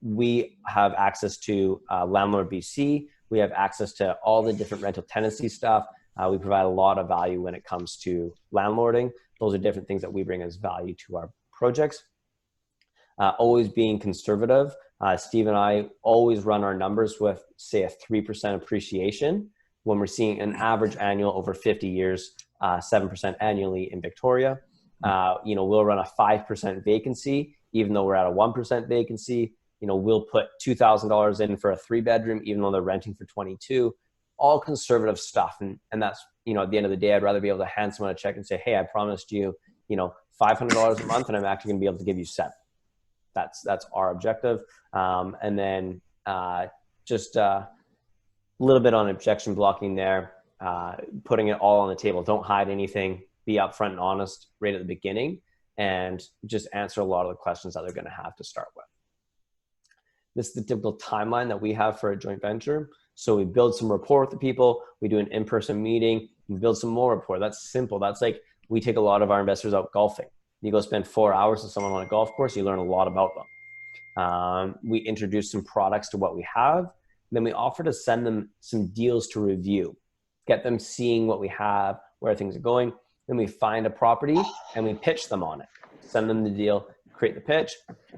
We have access to Landlord BC. We have access to all the different rental tenancy stuff. We provide a lot of value when it comes to landlording. Those are different things that we bring as value to our projects. Always being conservative. Steve and I always run our numbers with, say, a 3% appreciation when we're seeing an average annual over 50 years, 7% annually in Victoria. We'll run a 5% vacancy, even though we're at a 1% vacancy. We'll put $2,000 in for a 3-bedroom, even though they're renting for 22. All conservative stuff. And that's, at the end of the day, I'd rather be able to hand someone a check and say, hey, I promised you, $500 a month, and I'm actually going to be able to give you $7. That's our objective. And then just a little bit on objection blocking there, putting it all on the table. Don't hide anything. Be upfront and honest right at the beginning, and just answer a lot of the questions that they're going to have to start with. This is the typical timeline that we have for a joint venture. So we build some rapport with the people. We do an in-person meeting. We build some more rapport. That's simple. That's like, we take a lot of our investors out golfing. You go spend 4 hours with someone on a golf course, you learn a lot about them. We introduce some products to what we have. Then we offer to send them some deals to review, get them seeing what we have, where things are going. Then we find a property and we pitch them on it, send them the deal, create the pitch.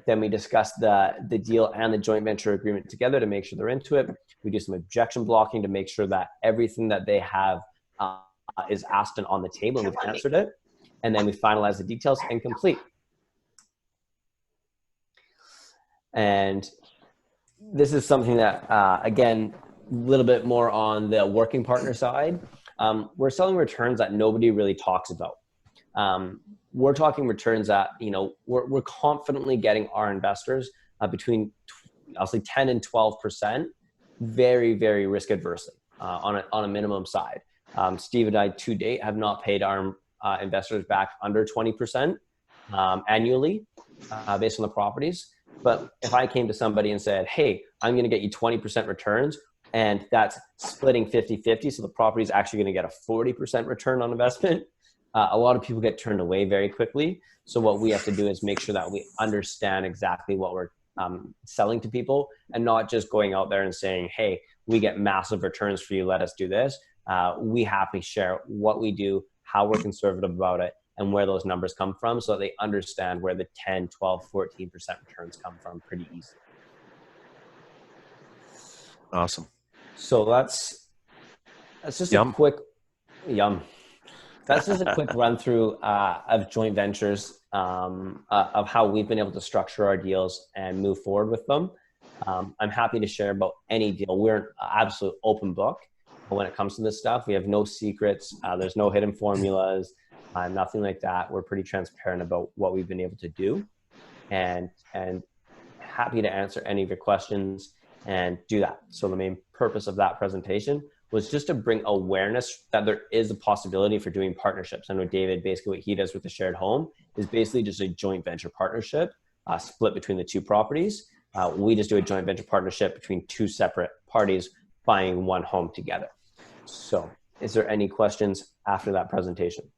Then we discuss the deal and the joint venture agreement together to make sure they're into it. We do some objection blocking to make sure that everything that they have is asked and on the table and we've answered it. And then we finalize the details and complete. And this is something that, again, a little bit more on the working partner side. We're selling returns that nobody really talks about. We're talking returns that, we're confidently getting our investors between, I'll say 10 and 12%, very, very risk adversely on a minimum side. Steve and I to date have not paid our investors back under 20% annually based on the properties. But if I came to somebody and said, hey, I'm going to get you 20% returns, and that's splitting 50-50, so the property is actually going to get a 40% return on investment, a lot of people get turned away very quickly. So what we have to do is make sure that we understand exactly what we're selling to people, and not just going out there and saying, hey, we get massive returns for you, let us do this. We happily share what we do, how we're conservative about it, and where those numbers come from, so that they understand where the 10, 12, 14% returns come from pretty easily. Awesome. So that's just a quick That's just a quick run through of joint ventures, of how we've been able to structure our deals and move forward with them. I'm happy to share about any deal. We're an absolute open book when it comes to this stuff. We have no secrets. There's no hidden formulas, nothing like that. We're pretty transparent about what we've been able to do, and happy to answer any of your questions and do that. So the main purpose of that presentation was just to bring awareness that there is a possibility for doing partnerships. I know David, basically what he does with the shared home is basically just a joint venture partnership split between the two properties. We just do a joint venture partnership between two separate parties buying one home together. So is there any questions after that presentation?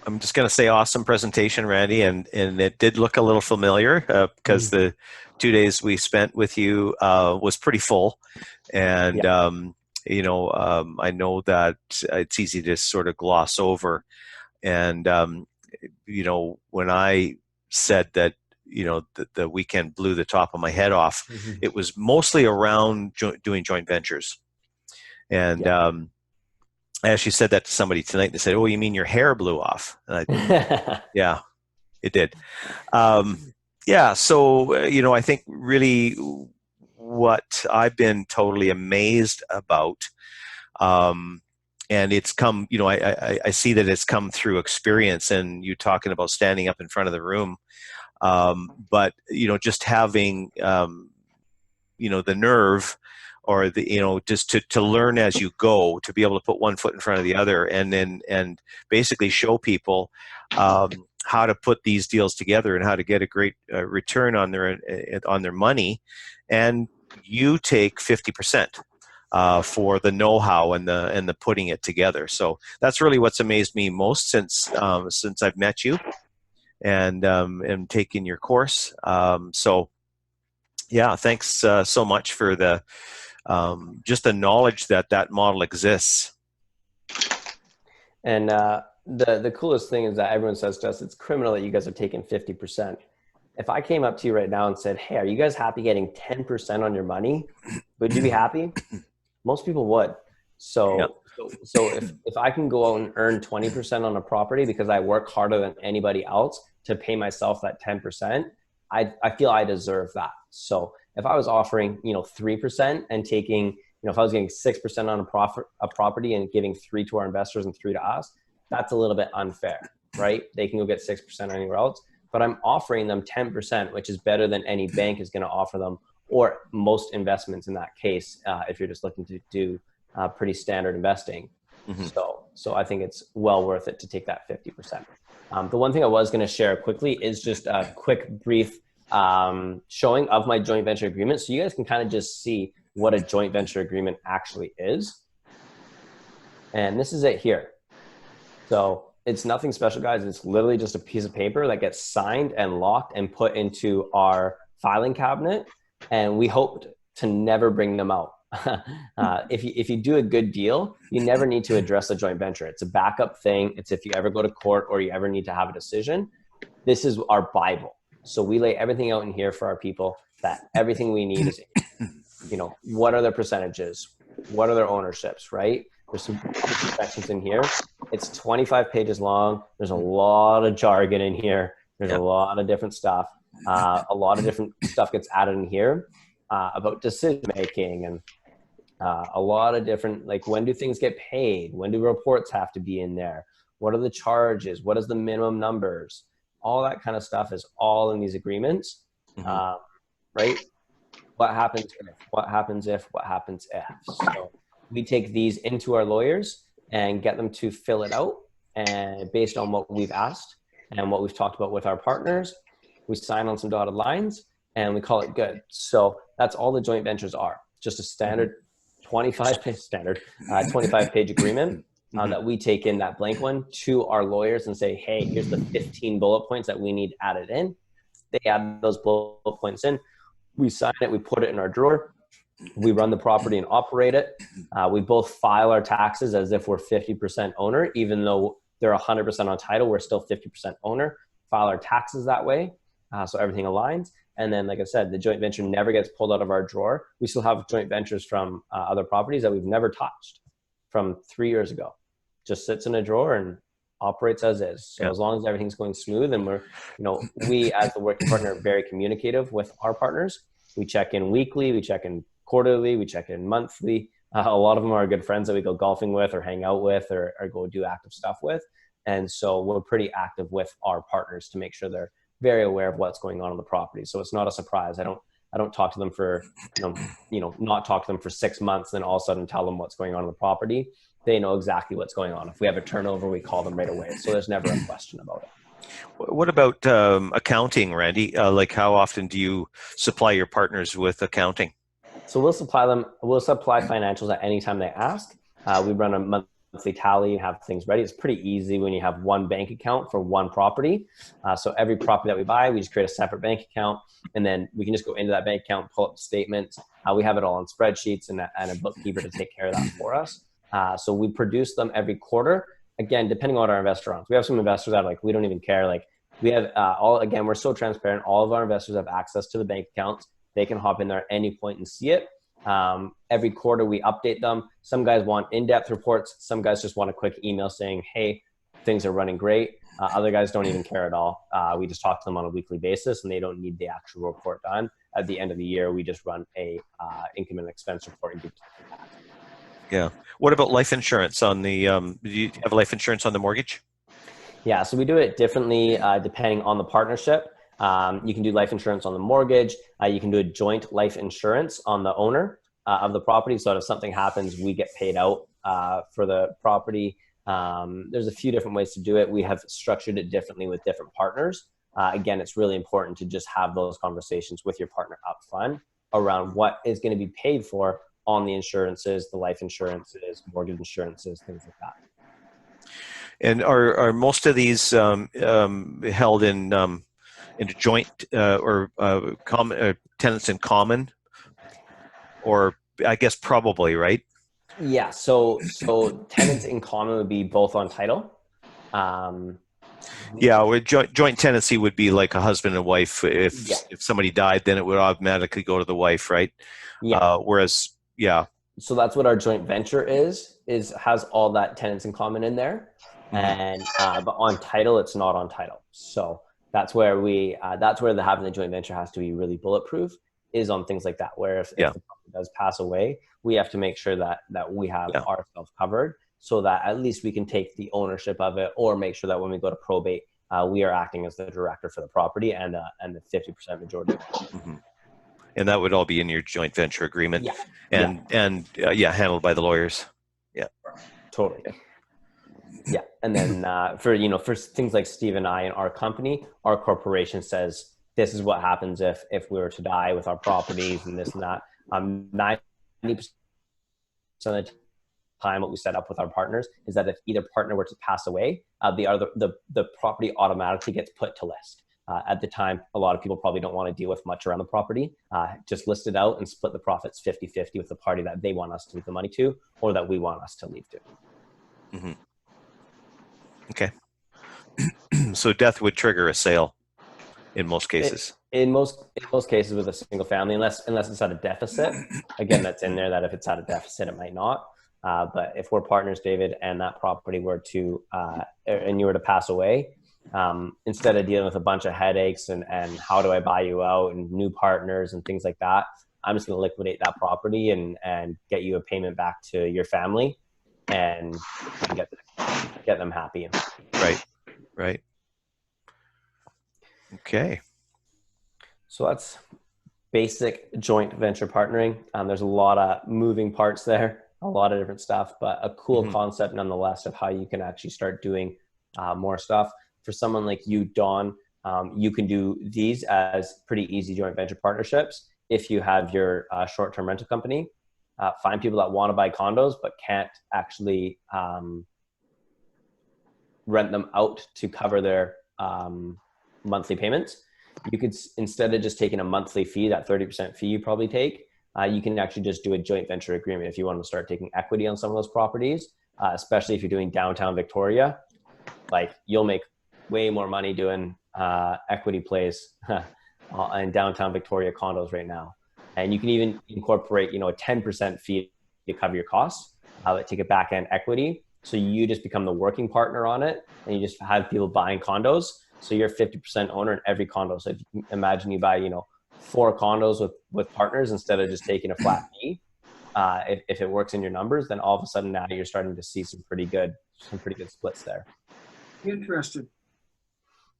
I'm just going to say awesome presentation, Randy, and it did look a little familiar because the 2 days we spent with you was pretty full, and I know that it's easy to sort of gloss over, and when I said that the weekend blew the top of my head off, it was mostly around doing joint ventures, and I actually said that to somebody tonight. They said, "Oh, you mean your hair blew off?" And yeah, it did. So, I think really what I've been totally amazed about, and it's come, I see that it's come through experience, and you talking about standing up in front of the room. But, just having, the nerve, or just to learn as you go, to be able to put one foot in front of the other, and basically show people how to put these deals together and how to get a great return on their money, and you take 50% for the know-how and the putting it together. So that's really what's amazed me most since I've met you and taken your course. So yeah, thanks so much for the just the knowledge that model exists. And the coolest thing is that everyone says to us, it's criminal that you guys are taking 50%. If I came up to you right now and said, hey, are you guys happy getting 10% on your money? Would you be happy? Most people would. So, yeah. so if I can go out and earn 20% on a property because I work harder than anybody else to pay myself that 10%, I feel I deserve that. So if I was offering, 3% and taking, if I was getting 6% on a property and giving 3 to our investors and 3 to us, that's a little bit unfair, right? They can go get 6% anywhere else, but I'm offering them 10%, which is better than any bank is going to offer them, or most investments in that case, if you're just looking to do pretty standard investing. Mm-hmm. So I think it's well worth it to take that 50%. The one thing I was going to share quickly is just a quick, brief showing of my joint venture agreement. So you guys can kind of just see what a joint venture agreement actually is. And this is it here. So it's nothing special, guys. It's literally just a piece of paper that gets signed and locked and put into our filing cabinet. And we hope to never bring them out. If you do a good deal, you never need to address a joint venture. It's a backup thing. It's if you ever go to court or you ever need to have a decision. This is our Bible. So we lay everything out in here for our people, that everything we need is, what are their percentages? What are their ownerships, right? There's some sections in here. It's 25 pages long. There's a lot of jargon in here. There's a lot of different stuff. A lot of different stuff gets added in here about decision making and a lot of different, like, when do things get paid? When do reports have to be in there? What are the charges? What is the minimum numbers? All that kind of stuff is all in these agreements, right? What happens if, what happens if, what happens if. So we take these into our lawyers and get them to fill it out, and based on what we've asked and what we've talked about with our partners, we sign on some dotted lines and we call it good. So that's all the joint ventures are. Just a standard 25-page agreement that we take in that blank one to our lawyers and say, hey, here's the 15 bullet points that we need added in. They add those bullet points in. We sign it. We put it in our drawer. We run the property and operate it. We both file our taxes as if we're 50% owner, even though they're 100% on title, we're still 50% owner. File our taxes that way, so everything aligns. And then, like I said, the joint venture never gets pulled out of our drawer. We still have joint ventures from other properties that we've never touched from 3 years ago. Just sits in a drawer and operates as is. So as long as everything's going smooth, and we're, we as the working partner are very communicative with our partners. We check in weekly, we check in quarterly, we check in monthly. A lot of them are good friends that we go golfing with or hang out with or go do active stuff with. And so we're pretty active with our partners to make sure they're very aware of what's going on the property. So it's not a surprise. I don't talk to them for, not talk to them for 6 months, then all of a sudden tell them what's going on the property. They know exactly what's going on. If we have a turnover, we call them right away. So there's never a question about it. What about accounting, Randy? Like, how often do you supply your partners with accounting? So we'll supply financials at any time they ask. We run a monthly tally and have things ready. It's pretty easy when you have one bank account for one property. So every property that we buy, we just create a separate bank account, and then we can just go into that bank account, pull up the statements. We have it all on spreadsheets and a bookkeeper to take care of that for us. So we produce them every quarter. Again, depending on what our investor owns. We have some investors that we don't even care. Like, we have we're so transparent. All of our investors have access to the bank accounts. They can hop in there at any point and see it. Every quarter we update them. Some guys want in-depth reports. Some guys just want a quick email saying, hey, things are running great. Other guys don't even care at all. We just talk to them on a weekly basis, and they don't need the actual report done. At the end of the year, we just run a income and expense report and give it to them. Yeah. What about life insurance on the, do you have life insurance on the mortgage? Yeah, so we do it differently depending on the partnership. You can do life insurance on the mortgage. You can do a joint life insurance on the owner of the property. So if something happens, we get paid out for the property. There's a few different ways to do it. We have structured it differently with different partners. Again, it's really important to just have those conversations with your partner up front. around what is going to be paid for on the insurances, the life insurances, mortgage insurances, things like that. And are most of these held in a joint or common tenants in common, or I guess probably, right? Yeah. So tenants in common would be both on title. Yeah, with joint tenancy would be like a husband and wife. If somebody died, then it would automatically go to the wife, right? Yeah. Whereas, yeah. So that's what our joint venture has all that tenants in common in there. And but on title, it's not on title. So that's where having the joint venture has to be really bulletproof, is on things like that, where if the property does pass away, we have to make sure that we have ourselves covered, so that at least we can take the ownership of it, or make sure that when we go to probate, we are acting as the director for the property and the 50% majority. And that would all be in your joint venture agreement, and handled by the lawyers. Yeah, totally. Yeah, and then for things like Steve and I and our company, our corporation says this is what happens if we were to die with our properties and this and that. 90% of the time, what we set up with our partners is that if either partner were to pass away, the property automatically gets put to list. At the time, a lot of people probably don't want to deal with much around the property. Just list it out and split the profits 50-50 with the party that they want us to leave the money to, or that we want us to leave to. Okay. So death would trigger a sale in most cases. In most cases with a single family, unless it's at a deficit. Again, that's in there, that if it's at a deficit, it might not. But if we're partners, David, and that property were to, and you were to pass away, instead of dealing with a bunch of headaches and how do I buy you out and new partners and things like that, I'm just going to liquidate that property and get you a payment back to your family and get them happy. Right. Okay. So that's basic joint venture partnering. There's a lot of moving parts there, a lot of different stuff, but a cool concept nonetheless of how you can actually start doing more stuff. For someone like you, Don, you can do these as pretty easy joint venture partnerships. If you have your short-term rental company, find people that want to buy condos but can't actually rent them out to cover their monthly payments. You could, instead of just taking a monthly fee, that 30% fee you probably take, you can actually just do a joint venture agreement if you want to start taking equity on some of those properties, especially if you're doing downtown Victoria. Like, you'll make way more money doing equity plays in downtown Victoria condos right now. And you can even incorporate, a 10% fee to cover your costs, take it back end equity. So you just become the working partner on it, and you just have people buying condos. So you're 50% owner in every condo. So if you imagine you buy, 4 condos with partners instead of just taking a flat fee, if it works in your numbers, then all of a sudden now you're starting to see some pretty good splits there. Interested.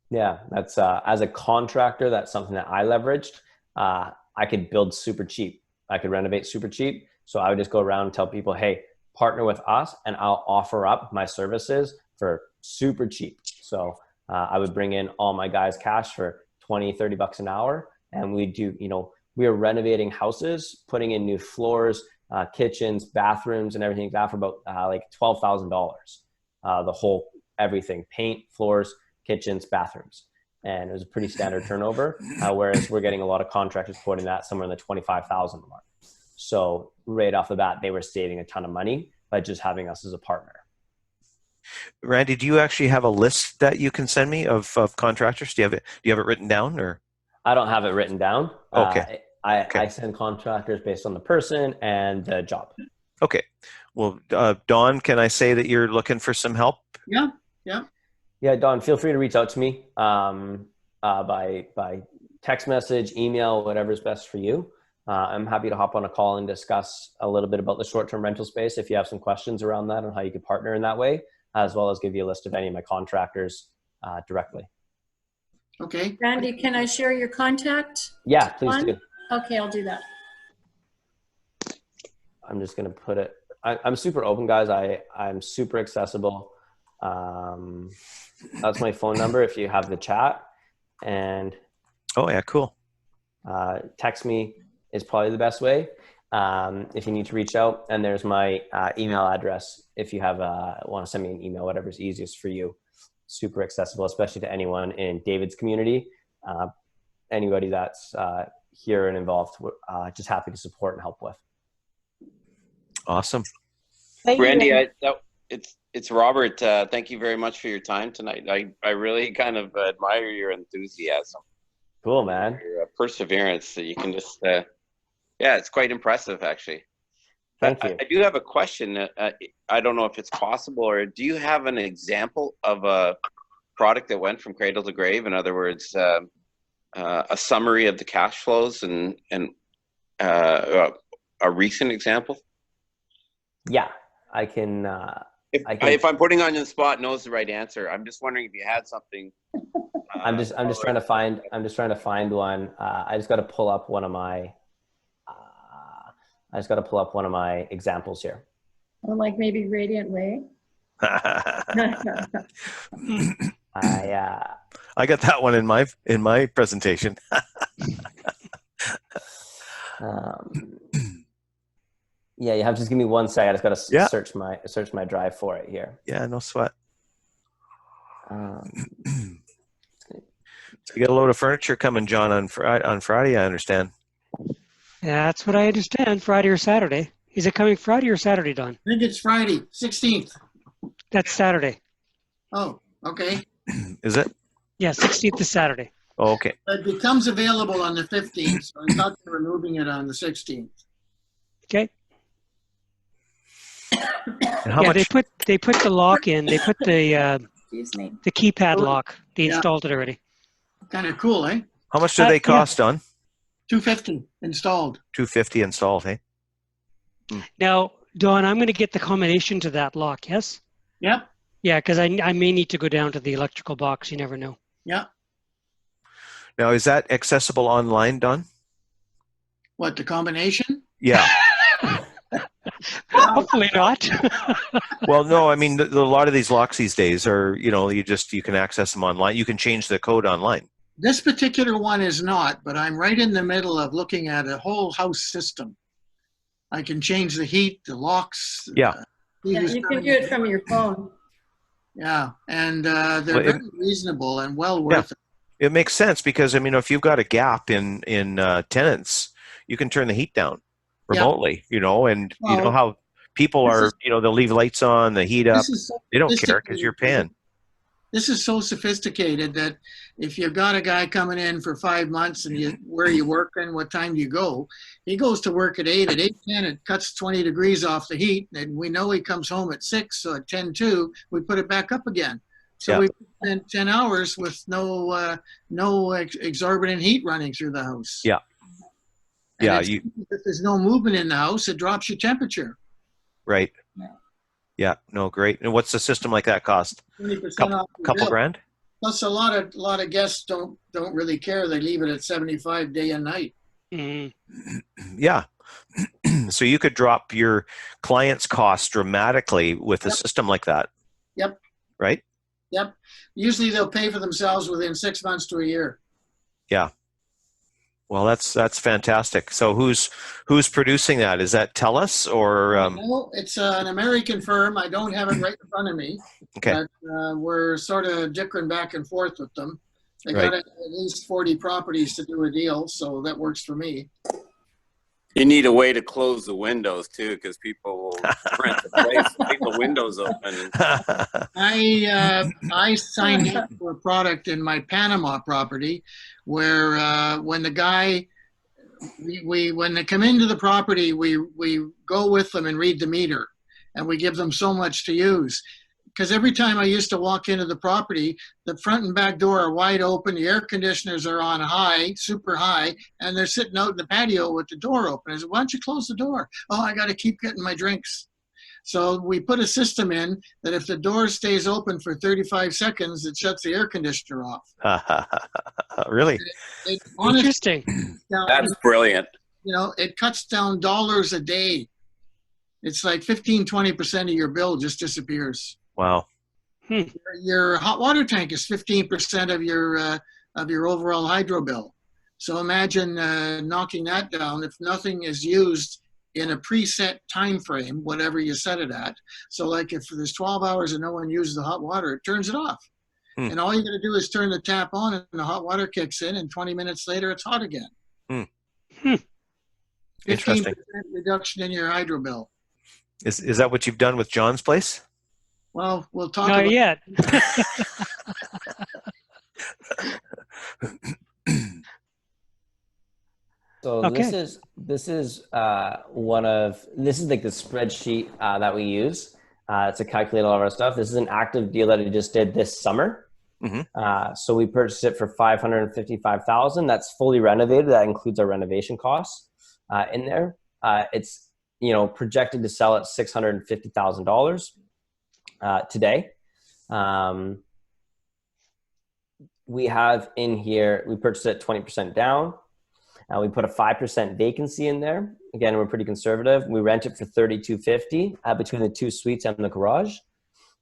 Yeah, that's as a contractor, that's something that I leveraged. I could build super cheap. I could renovate super cheap. So I would just go around and tell people, hey, partner with us and I'll offer up my services for super cheap. So I would bring in all my guys' cash for $20-$30 an hour. And we do, we are renovating houses, putting in new floors, kitchens, bathrooms, and everything like that for about like $12,000. The whole everything, paint, floors, kitchens, bathrooms. And it was a pretty standard turnover, whereas we're getting a lot of contractors quoting that somewhere in the $25,000 mark. So right off the bat, they were saving a ton of money by just having us as a partner. Randy, do you actually have a list that you can send me of contractors? Do you have it written down, or? I don't have it written down. Okay. I send contractors based on the person and the job. Okay. Well, Dawn, can I say that you're looking for some help? Yeah, Don, feel free to reach out to me by text message, email, whatever's best for you. I'm happy to hop on a call and discuss a little bit about the short-term rental space if you have some questions around that and how you could partner in that way, as well as give you a list of any of my contractors directly. Okay. Randy, can I share your contact? Yeah, please do. Okay, I'll do that. I'm just going to put it. I'm super open, guys. I'm super accessible. That's my phone number if you have the chat. And oh yeah, cool. Text me is probably the best way. If you need to reach out, and there's my email address if you have want to send me an email, whatever's easiest for you. Super accessible, especially to anyone in David's community. Anybody that's here and involved, just happy to support and help with. Awesome. Thank you. Randy, it's Robert. Thank you very much for your time tonight. I really kind of admire your enthusiasm, Cool, man. your perseverance. That you can just, yeah, it's quite impressive, actually. Thank you. I do have a question. I don't know if it's possible, or do you have an example of a product that went from cradle to grave? In other words, a summary of the cash flows and a recent example? Yeah, I can. If I'm putting on the spot, knows the right answer. I'm just wondering if you had something. I'm just trying to find. I'm just trying to find one. I just got to pull up one of my. I just got to pull up one of my examples here. Or like maybe Radiant Way. I got that one in my presentation. Yeah, you have to just give me 1 second. I just got to Yeah. search my drive for it here. Yeah, no sweat. Um, So you got a load of furniture coming, John, on Friday, I understand. Yeah, that's what I understand. Friday or Saturday. Is it coming Friday or Saturday, Don? I think it's Friday, 16th. That's Saturday. Oh, okay. Is it? Yeah, 16th is Saturday. Oh, okay. It becomes available on the 15th, so I thought they were moving it on the 16th. Okay. And how Yeah, much? they put the lock in. They put the Excuse me. keypad lock. They Yeah. installed it already. Kind of cool, eh? How much do they cost, Don? $250 installed. $250 installed, hey? Now, Don, I'm going to get the combination to that lock. Yes. Yep, Yeah, because I may need to go down to the electrical box. You never know. yep. Now, is that accessible online, Don? What, the combination? Yeah. Hopefully not. Well, no, I mean, a lot of these locks these days are, you can access them online. You can change the code online. This particular one is not, but I'm right in the middle of looking at a whole house system. I can change the heat, the locks. Yeah. Yeah, you can do it from your phone. Yeah, and they're Well, very reasonable and well worth it. It makes sense because, I mean, if you've got a gap in tenants, you can turn the heat down remotely, and you know Well, how people this are, is- they'll leave lights on, the heat up. This is so They don't care because sophisticated. you're paying. This is so sophisticated that if you've got a guy coming in for 5 months and where you working, what time do you go? He goes to work at 8. At 8:10, it cuts 20 degrees off the heat, and we know he comes home at 6. So at 10:02, we put it back up again. So Yeah. we spent 10 hours with no exorbitant heat running through the house. Yeah. And Yeah, if there's no movement in the house, it drops your temperature. right. Yeah. Yeah, no, great. And what's a system like that cost? 20% off the Couple bill. grand? Plus, a lot of guests don't really care. They leave it at 75 day and night. Mhm. Yeah. So you could drop your client's costs dramatically with a Yep. system like that. Yep. Right? Yep. Usually they'll pay for themselves within 6 months to a year. Yeah. Well, that's fantastic. So who's producing that? Is that TELUS or No, it's an American firm. I don't have it right in front of me. Okay. But we're sort of dickering back and forth with them. They Right. got at least 40 properties to do a deal, so that works for me. You need a way to close the windows too, because people will rent the place, leave the windows open. I signed up for a product in my Panama property where when the guy when they come into the property, we go with them and read the meter, and we give them so much to use. Because every time I used to walk into the property, the front and back door are wide open, the air conditioners are on high, super high, and they're sitting out in the patio with the door open. I said, why don't you close the door? Oh, I got to keep getting my drinks. So we put a system in that if the door stays open for 35 seconds, it shuts the air conditioner off. Really? It honestly, Interesting. That's brilliant. it cuts down dollars a day. It's like 15-20% of your bill just disappears. Wow. Your hot water tank is 15% of your overall hydro bill. So imagine knocking that down if nothing is used in a preset time frame, whatever you set it at. So like if there's 12 hours and no one uses the hot water, it turns it off. And all you got to do is turn the tap on and the hot water kicks in, and 20 minutes later it's hot again. 15% Interesting. reduction in your hydro bill. Is that what you've done with John's place? Well, we'll talk Not about yet. So Okay. this is like the spreadsheet that we use to calculate all of our stuff. This is an active deal that I just did this summer. So we purchased it for $555,000. That's fully renovated. That includes our renovation costs in there. It's projected to sell at $650,000 today. We have in here, we purchased it 20% down. We put a 5% vacancy in there. Again, we're pretty conservative. We rent it for $3,250 between the 2 suites and the garage.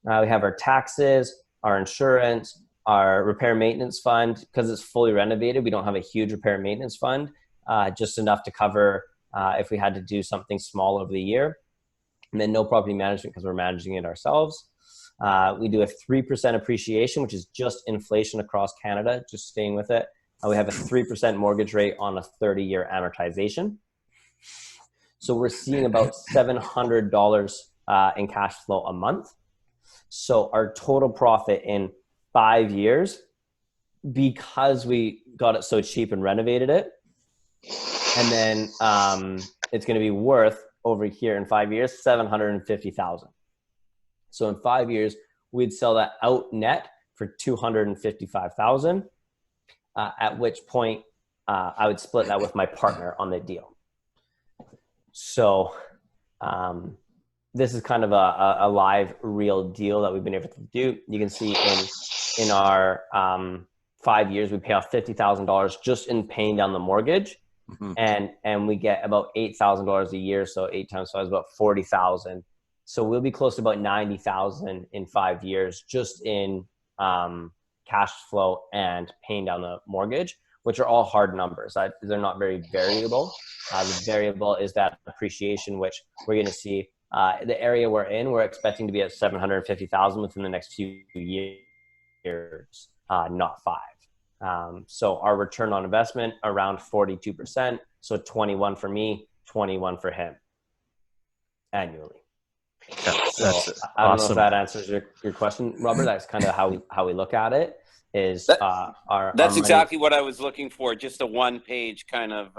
We have our taxes, our insurance, our repair maintenance fund. Because it's fully renovated, we don't have a huge repair maintenance fund, just enough to cover if we had to do something small over the year. And then no property management because we're managing it ourselves. We do a 3% appreciation, which is just inflation across Canada, just staying with it. We have a 3% mortgage rate on a 30-year amortization. So we're seeing about $700 in cash flow a month. So our total profit in 5 years, because we got it so cheap and renovated it, and then it's going to be worth over here in 5 years, $750,000. So in 5 years, we'd sell that out net for $255,000. At which point I would split that with my partner on the deal. So this is kind of a live, real deal that we've been able to do. You can see in our 5 years, we pay off $50,000 just in paying down the mortgage. And we get about $8,000 a year. So 8 times 5 is about $40,000. So we'll be close to about $90,000 in 5 years just in cash flow and paying down the mortgage, which are all hard numbers. They're not very variable. The variable is that appreciation, which we're going to see the area we're in. We're expecting to be at $750,000 within the next few years, not 5. So our return on investment around 42%. So 21 for me, 21 for him annually. So I don't know if that answers your question, Robert. That's kind of how we look at it. That's exactly what I was looking for. Just a one-page kind of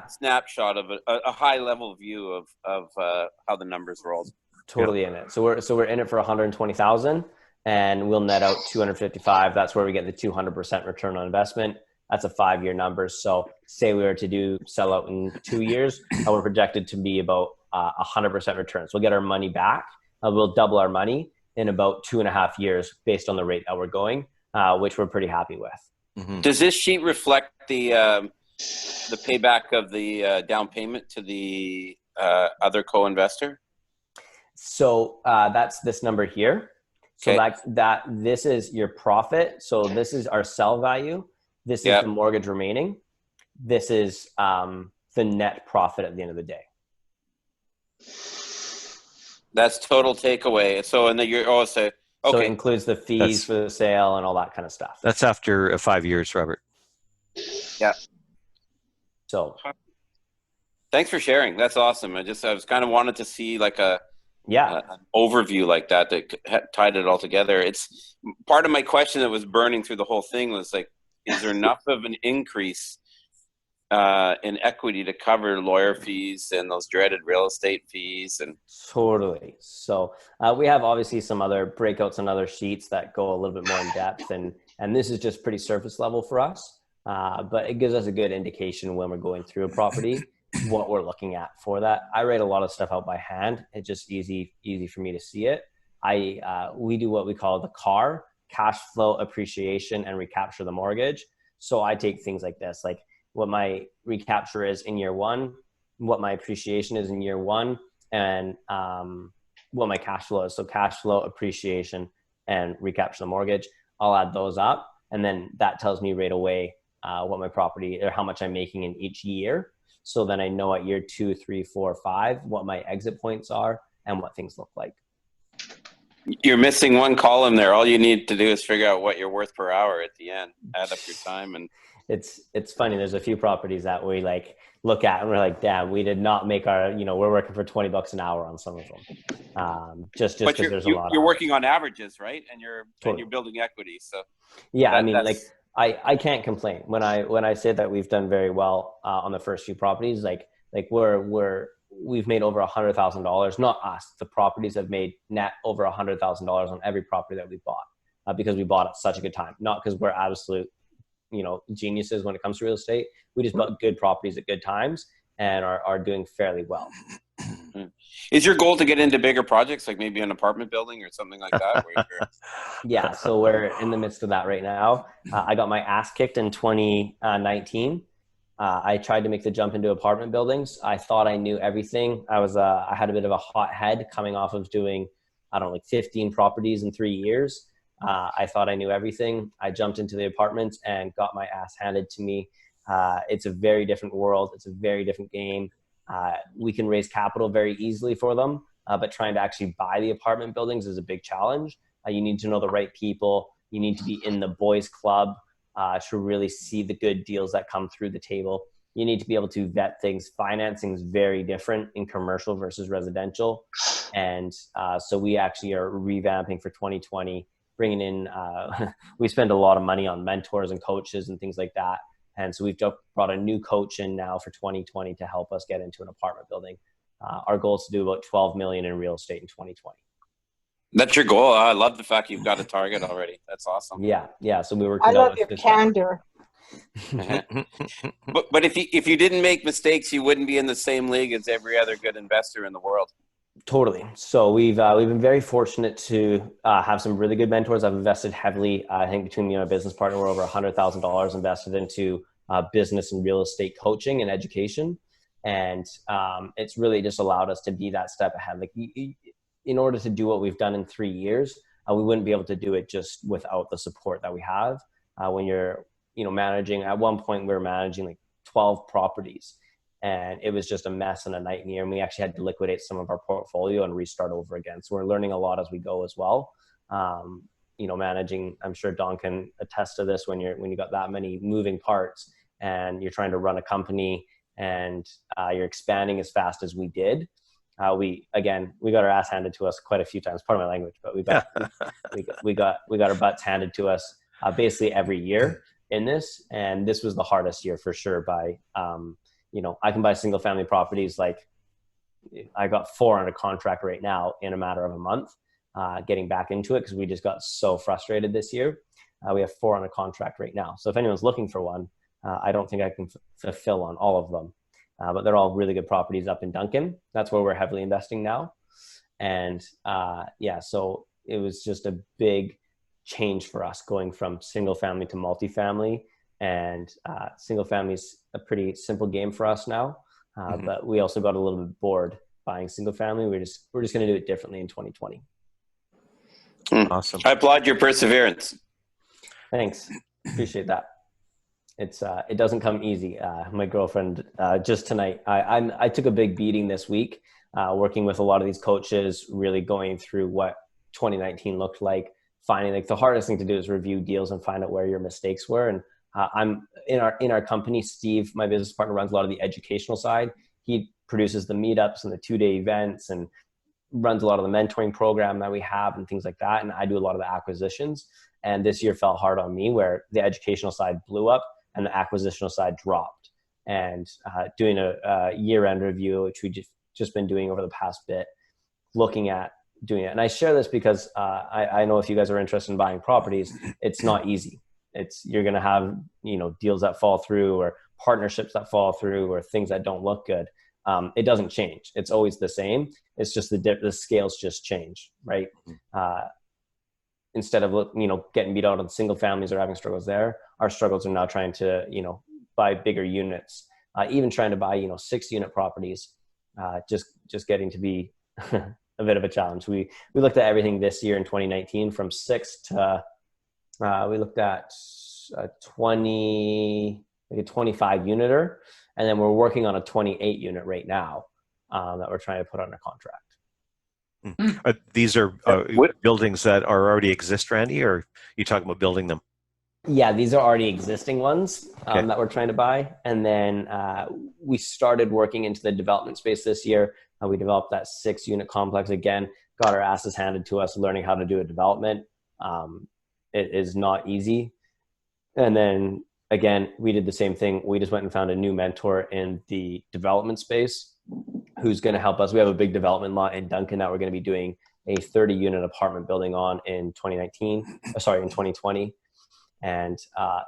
snapshot of a high-level view of how the numbers roll. Totally in it. So we're in it for $120,000, and we'll net out $255,000. That's where we get the 200% return on investment. That's a 5-year number. So say we were to sell out in 2 years, and we're projected to be about 100% return. So we'll get our money back. We'll double our money in about 2.5 years based on the rate that we're going, which we're pretty happy with. Does this sheet reflect the payback of the down payment to the other co-investor? So that's this number here. So this is your profit. So this is our sell value. This is the mortgage remaining. This is the net profit at the end of the day. That's total takeaway. So, and then you're also so it includes the fees for the sale and all that kind of stuff. That's after 5 years, Robert. Yeah. So, thanks for sharing. That's awesome. I was kind of wanted to see like an overview like that tied it all together. It's part of my question that was burning through the whole thing was like, is there enough of an increase in equity to cover lawyer fees and those dreaded real estate fees? And totally. So we have obviously some other breakouts and other sheets that go a little bit more in depth, and this is just pretty surface level for us. But it gives us a good indication when we're going through a property what we're looking at for that. I write a lot of stuff out by hand. It's just easy for me to see it. We do what we call the CAR, cash flow appreciation and recapture the mortgage. So I take things like this, like what my recapture is in year 1, what my appreciation is in year 1, and what my cash flow is. So cash flow, appreciation, and recapture the mortgage. I'll add those up, and then that tells me right away what my property or how much I'm making in each year. So then I know at year 2, 3, 4, 5 what my exit points are and what things look like. You're missing one column there. All you need to do is figure out what you're worth per hour at the end. Add up your time, and it's funny. There's a few properties that we like look at and we're like, damn, we did not make our, we're working for $20 an hour on some of them. Just because there's a lot. You're working on averages, right? And you're building equity. So yeah, I can't complain when I say that we've done very well on the first few properties. Like we've made over $100,000. Not us. The properties have made net over $100,000 on every property that we bought because we bought at such a good time. Not because we're absolute, geniuses when it comes to real estate. We just bought good properties at good times and are doing fairly well. Is your goal to get into bigger projects, like maybe an apartment building or something like that? Yeah, so we're in the midst of that right now. I got my ass kicked in 2019. I tried to make the jump into apartment buildings. I thought I knew everything. I had a bit of a hot head coming off of doing, 15 properties in 3 years. I thought I knew everything. I jumped into the apartments and got my ass handed to me. It's a very different world. It's a very different game. We can raise capital very easily for them, but trying to actually buy the apartment buildings is a big challenge. You need to know the right people. You need to be in the boys club to really see the good deals that come through the table. You need to be able to vet things. Financing is very different in commercial versus residential. And so we actually are revamping for 2020, bringing in, we spend a lot of money on mentors and coaches and things like that. And so we've brought a new coach in now for 2020 to help us get into an apartment building. Our goal is to do about 12 million in real estate in 2020. That's your goal. I love the fact you've got a target already. That's awesome. Yeah. So we were. I love your candor. But if you didn't make mistakes, you wouldn't be in the same league as every other good investor in the world. Totally. So we've been very fortunate to have some really good mentors. I've invested heavily. I think between me and my business partner, we're over $100,000 invested into business and real estate coaching and education, and it's really just allowed us to be that step ahead. Like in order to do what we've done in 3 years, we wouldn't be able to do it just without the support that we have. When you're managing, at one point we were managing like 12 properties. And it was just a mess and a nightmare. And we actually had to liquidate some of our portfolio and restart over again. So we're learning a lot as we go as well. Managing, I'm sure Don can attest to this, when you got that many moving parts and you're trying to run a company and you're expanding as fast as we did. We got our ass handed to us quite a few times. Pardon my language, but we got our butts handed to us basically every year in this. And this was the hardest year for sure by, I can buy single family properties. Like I got 4 under contract right now in a matter of a month, getting back into it because we just got so frustrated this year. We have 4 under contract right now. So if anyone's looking for one, I don't think I can fulfill on all of them, but they're all really good properties up in Duncan. That's where we're heavily investing now. And so it was just a big change for us going from single family to multifamily. And single family is a pretty simple game for us now, but we also got a little bit bored buying single family. We're just going to do it differently in 2020. Awesome. I applaud your perseverance. Thanks, appreciate that. It doesn't come easy. My girlfriend just tonight, I took a big beating this week, working with a lot of these coaches, really going through what 2019 looked like. Finding like the hardest thing to do is review deals and find out where your mistakes were. And I'm in our company. Steve, my business partner, runs a lot of the educational side. He produces the meetups and the 2-day events and runs a lot of the mentoring program that we have and things like that. And I do a lot of the acquisitions. And this year felt hard on me where the educational side blew up and the acquisitional side dropped. And doing a year-end review, which we just been doing over the past bit, looking at doing it. And I share this because I know if you guys are interested in buying properties, it's not easy. You're going to have, deals that fall through or partnerships that fall through or things that don't look good. It doesn't change. It's always the same. It's just the scales just change, right? Instead of, getting beat out on single families or having struggles there, our struggles are now trying to, buy bigger units, even trying to buy, 6-unit properties, just getting to be a bit of a challenge. We looked at everything this year in 2019 from 6 to, we looked at a 25 uniter, and then we're working on a 28 unit right now that we're trying to put under contract. These are buildings that are already exist, Randy, or are you talking about building them? Yeah, these are already existing ones Okay. that we're trying to buy. And then we started working into the development space this year. We developed that 6-unit complex again, got our asses handed to us learning how to do a development. It is not easy. And then again, we did the same thing. We just went and found a new mentor in the development space who's going to help us. We have a big development lot in Duncan that we're going to be doing a 30-unit apartment building on in 2020. And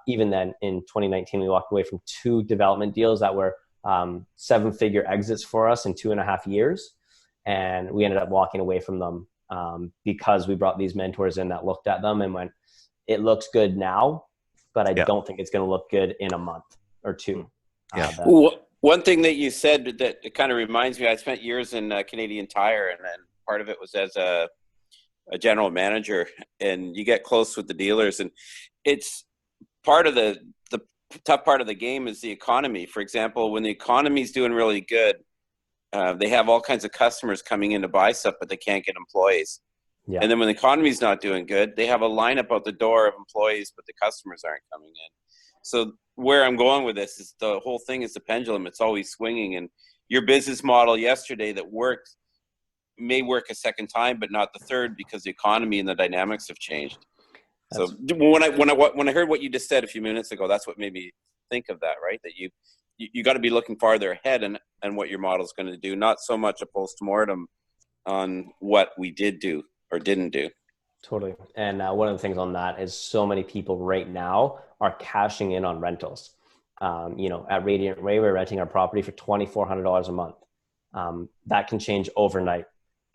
even then, in 2019, we walked away from 2 development deals that were 7-figure exits for us in 2.5 years. And we ended up walking away from them because we brought these mentors in that looked at them and went, it looks good now, but I don't think it's going to look good in a month or 2. One thing that you said that it kind of reminds me, I spent years in Canadian Tire, and then part of it was as a general manager, and you get close with the dealers, and it's part of the tough part of the game is the economy. For example, when the economy's doing really good, they have all kinds of customers coming in to buy stuff, but they can't get employees. Yeah. And then when the economy's not doing good, they have a lineup out the door of employees, but the customers aren't coming in. So where I'm going with this is the whole thing is the pendulum. It's always swinging, and your business model yesterday that worked may work a second time, but not the third, because the economy and the dynamics have changed. So when I heard what you just said a few minutes ago, that's what made me think of that, right? That you got to be looking farther ahead and what your model is going to do, not so much a postmortem on what we did do or didn't do. Totally. And one of the things on that is so many people right now are cashing in on rentals. At Radiant Ray, we're renting our property for $2,400 a month. That can change overnight.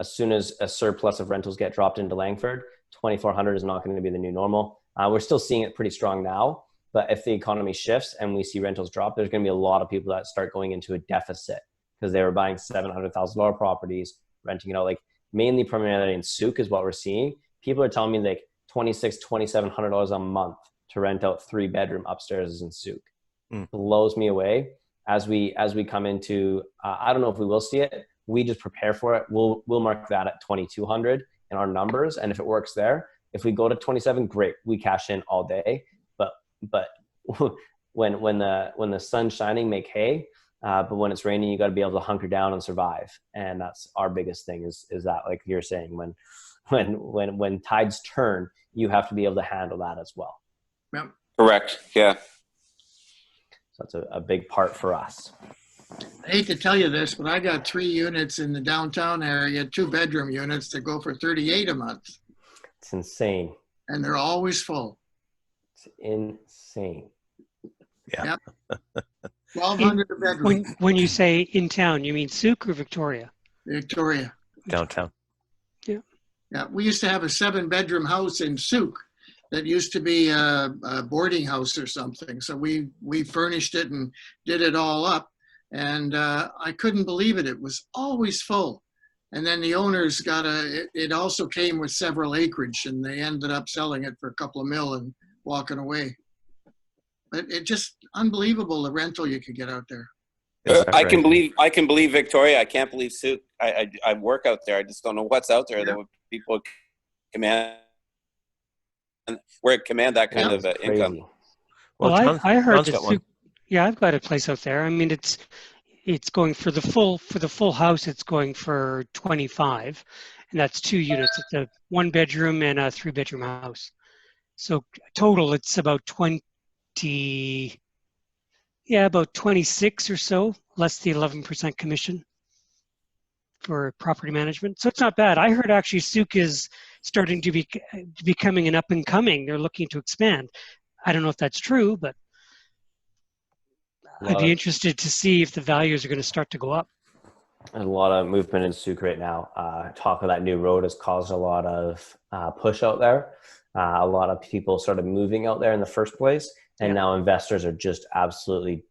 As soon as a surplus of rentals get dropped into Langford, $2,400 is not going to be the new normal. We're still seeing it pretty strong now, but if the economy shifts and we see rentals drop, there's going to be a lot of people that start going into a deficit because they were buying $700,000 properties, renting it out. Like mainly primarily in Souk is what we're seeing. People are telling me like $2,600, $2,700 a month to rent out 3-bedroom upstairs in Souk. Blows me away. As we come into, I don't know if we will see it. We just prepare for it. We'll mark that at 2,200 in our numbers, and if it works there, if we go to 27, great, we cash in all day. But when the sun's shining, make hay. But when it's raining, you got to be able to hunker down and survive, and that's our biggest thing. Is that, like you're saying, when tides turn, you have to be able to handle that as well. Yep. Correct. Yeah. So that's a big part for us. I hate to tell you this, but I got 3 units in the downtown area, 2-bedroom units that go for $38 a month. It's insane. And they're always full. It's insane. Yeah. Yep. 1,200 a bedroom. When you say in town, you mean Souk or Victoria? Victoria. Downtown. Yeah. Yeah. We used to have a 7-bedroom house in Souk that used to be a boarding house or something. So we furnished it and did it all up. And I couldn't believe it. It was always full. And then the owners it also came with several acreage, and they ended up selling it for a couple of mil and walking away. But it just unbelievable the rental you could get out there. I can believe Victoria. I can't believe Souk. I work out there. I just don't know what's out there that people command that kind of income. Well, I heard that Souk. Yeah, I've got a place out there. I mean, it's going for the full house. It's going for 25, and that's 2 units. It's a 1-bedroom and a 3-bedroom house. So total, it's about 26 or so, less the 11% commission for property management. So it's not bad. I heard actually Souk is starting to be becoming an up and coming. They're looking to expand. I don't know if that's true, but I'd be interested to see if the values are going to start to go up. There's a lot of movement in Souk right now. Talk of that new road has caused a lot of push out there. A lot of people started moving out there in the first place, and now investors are just absolutely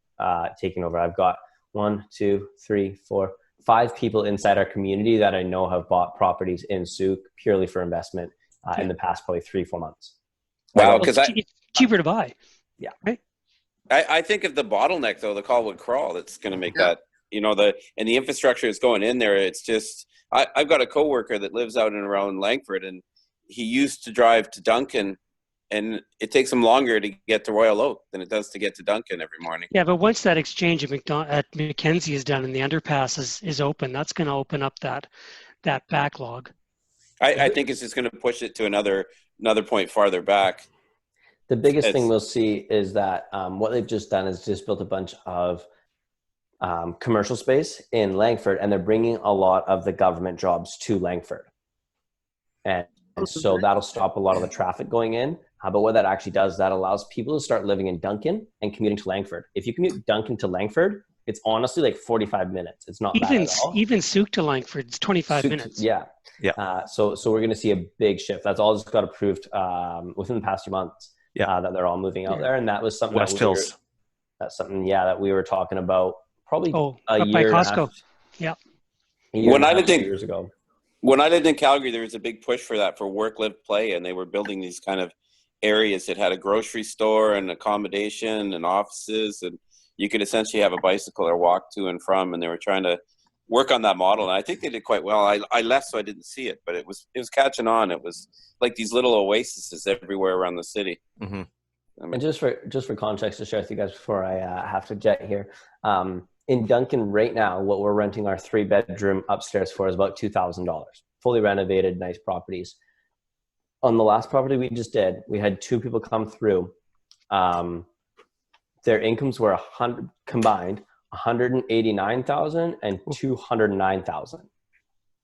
taking over. I've got 1, 2, 3, 4, 5 people inside our community that I know have bought properties in Souk purely for investment in the past probably 3-4 months. Wow, because it's cheaper to buy. Yeah. Right. I think of the bottleneck though, the Colwood Crawl, that's going to make that, you know, the infrastructure is going in there. It's just, I've got a coworker that lives out and around Langford, and he used to drive to Duncan, and it takes him longer to get to Royal Oak than it does to get to Duncan every morning. Yeah, but once that exchange at Mackenzie is done and the underpass is open, that's going to open up that backlog. I think it's just going to push it to another point farther back. The biggest thing we'll see is that what they've just done is just built a bunch of commercial space in Langford, and they're bringing a lot of the government jobs to Langford. And so that'll stop a lot of the traffic going in. But what that actually does, that allows people to start living in Duncan and commuting to Langford. If you commute Duncan to Langford, it's honestly like 45 minutes. It's not bad at all. Even Souk to Langford, it's 25 minutes. Yeah. So we're going to see a big shift. That's all just got approved within the past few months. That they're all moving out there, and that was something West Hills. That's something that we were talking about probably a up year by and a Costco. half. Yeah. When I lived 2 years ago. When I lived in Calgary, there was a big push for that, for work, live, play, and they were building these kind of areas that had a grocery store and accommodation and offices, and you could essentially have a bicycle or walk to and from, and they were trying to work on that model, and I think they did quite well. I left, so I didn't see it, but it was catching on. It was like these little oases everywhere around the city. Mm-hmm. I mean, And just for context to share with you guys before I have to jet here, in Duncan right now, what we're renting our 3-bedroom upstairs for is about $2,000, fully renovated, nice properties. On the last property we just did, we had 2 people come through. Their incomes were combined $189,000 and $209,000.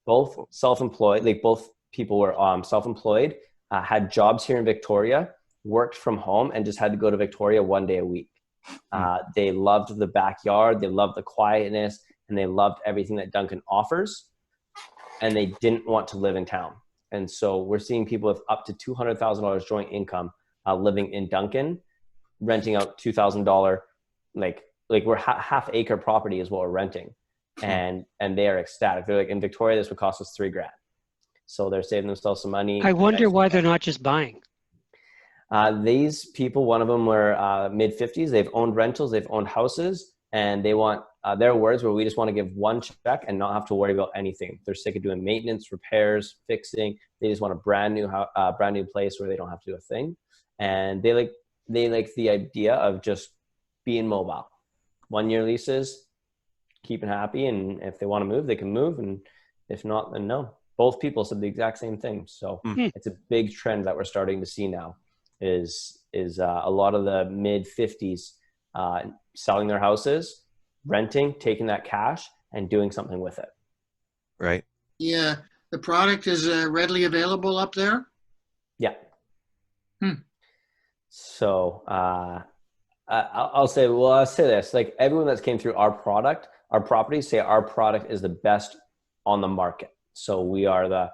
Both self-employed, like both people were self-employed, had jobs here in Victoria, worked from home, and just had to go to Victoria 1 day a week. They loved the backyard, they loved the quietness, and they loved everything that Duncan offers, and they didn't want to live in town. And so we're seeing people with up to $200,000 joint income living in Duncan, renting out $2,000, like we're half acre property is what we're renting, and they are ecstatic. They're like, in Victoria, this would cost us $3,000. So they're saving themselves some money. I wonder why they're not just buying. These people, one of them were mid-50s. They've owned rentals, they've owned houses, and they want, their words were, we just want to give one check and not have to worry about anything. They're sick of doing maintenance, repairs, fixing. They just want a brand new place where they don't have to do a thing. And they like the idea of just being mobile. 1-year leases, keeping happy, and if they want to move, they can move, and if not, then no. Both people said the exact same thing. So it's a big trend that we're starting to see now. Is a lot of the mid-50s selling their houses, renting, taking that cash, and doing something with it. Right. Yeah. The product is readily available up there? Yeah. So I'll say this, like everyone that's came through our properties say our product is the best on the market. So we are the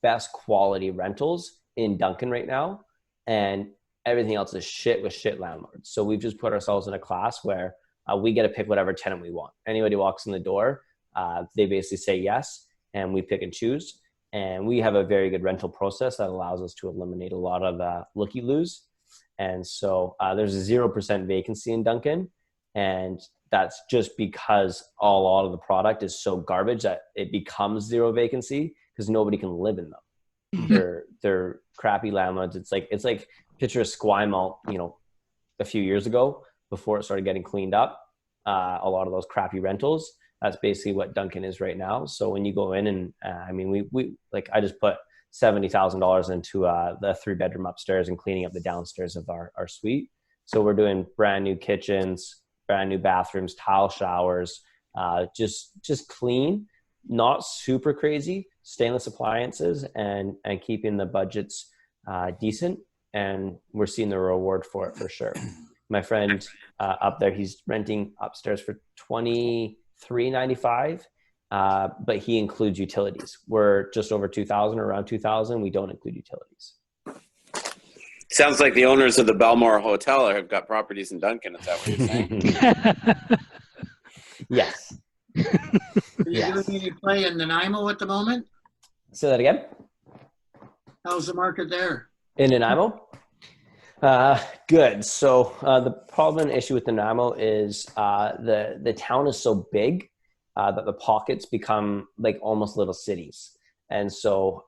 best quality rentals in Duncan right now. And everything else is shit with shit landlords. So we've just put ourselves in a class where we get to pick whatever tenant we want. Anybody walks in the door, they basically say yes, and we pick and choose. And we have a very good rental process that allows us to eliminate a lot of the looky-loos. And so there's a 0% vacancy in Duncan. And that's just because a lot of the product is so garbage that it becomes 0 vacancy because nobody can live in them. They're crappy landlords. It's like picture Esquimalt, a few years ago before it started getting cleaned up. A lot of those crappy rentals. That's basically what Duncan is right now. So when you go in and I just put $70,000 into the 3-bedroom upstairs and cleaning up the downstairs of our suite. So we're doing brand new kitchens, brand new bathrooms, tile showers, just clean, not super crazy, stainless appliances, and keeping the budgets decent. And we're seeing the reward for it for sure. My friend up there, he's renting upstairs for $23.95, but he includes utilities. We're just over $2,000, around $2,000. We don't include utilities. sounds like the owners of the Belmore Hotel have got properties in Duncan. Is that what you're saying? Yes. Are you doing any play in Nanaimo at the moment? Say that again. How's the market there? In Nanaimo? Good. So the problem and issue with Nanaimo is the town is so big that the pockets become like almost little cities. And so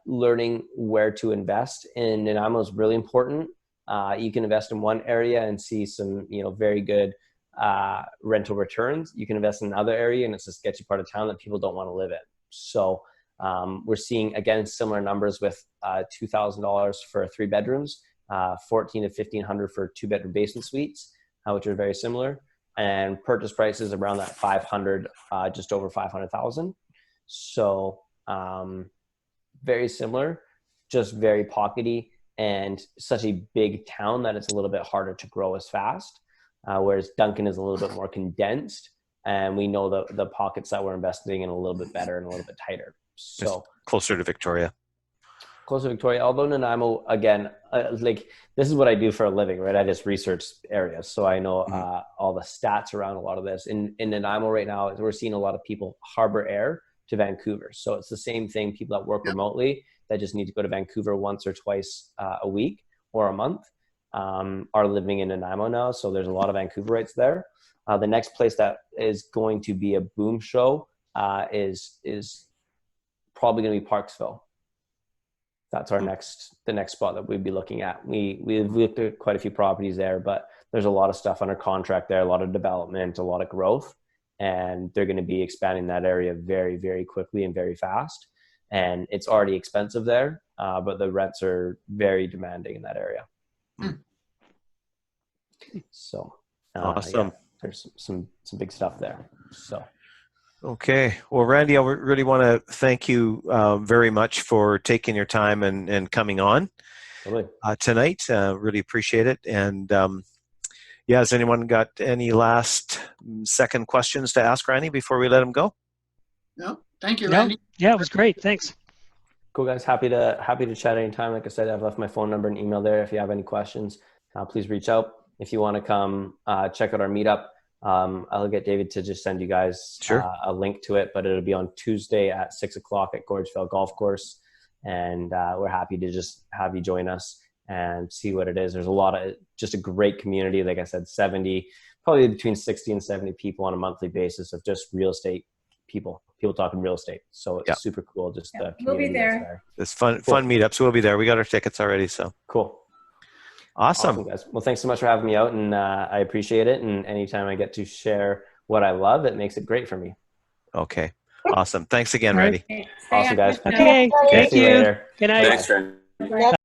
learning where to invest in Nanaimo is really important. You can invest in one area and see some, very good rental returns. You can invest in another area and it's a sketchy part of town that people don't want to live in. So we're seeing, again, similar numbers with $2,000 for 3 bedrooms, 14 to 1,500 for 2-bedroom basement suites, which are very similar. And purchase prices around that 500, just over 500,000. So very similar, just very pockety, and such a big town that it's a little bit harder to grow as fast. Whereas Duncan is a little bit more condensed, and we know the pockets that we're investing in a little bit better and a little bit tighter. So it's closer to Victoria. Closer to Victoria, although Nanaimo, again, like this is what I do for a living, right? I just research areas. So I know all the stats around a lot of this. In Nanaimo right now, we're seeing a lot of people harbor air to Vancouver. So it's the same thing, people that work remotely that just need to go to Vancouver once or twice a week or a month are living in Nanaimo now. So there's a lot of Vancouverites there. The next place that is going to be a boom show is probably going to be Parksville. That's the next spot that we'd be looking at. We've looked at quite a few properties there, but there's a lot of stuff under contract there, a lot of development, a lot of growth, and they're going to be expanding that area very, very quickly and very fast. And it's already expensive there, but the rents are very demanding in that area. So awesome. There's some big stuff there. So. Okay. Well, Randy, I really want to thank you very much for taking your time and coming on tonight. Really appreciate it. And has anyone got any last second questions to ask Randy before we let him go? No. Thank you, Randy. Yeah, it was great. Thanks. Cool, guys. Happy to chat anytime. Like I said, I've left my phone number and email there. If you have any questions, please reach out. If you want to come check out our meetup, I'll get David to just send you guys a link to it, but it'll be on Tuesday at 6 o'clock at Gorgeville Golf Course. And we're happy to just have you join us and see what it is. There's just a great community. Like I said, probably between 60 and 70 people on a monthly basis of just real estate people talking real estate. So it's super cool. Just the community. We'll be there. It's fun meetups. We'll be there. We got our tickets already. So cool. Awesome, guys. Well, thanks so much for having me out, and I appreciate it. And anytime I get to share what I love, it makes it great for me. Okay. Awesome. Thanks again, Randy. Awesome, guys. Okay. Thank you. Good night. Thanks, Randy.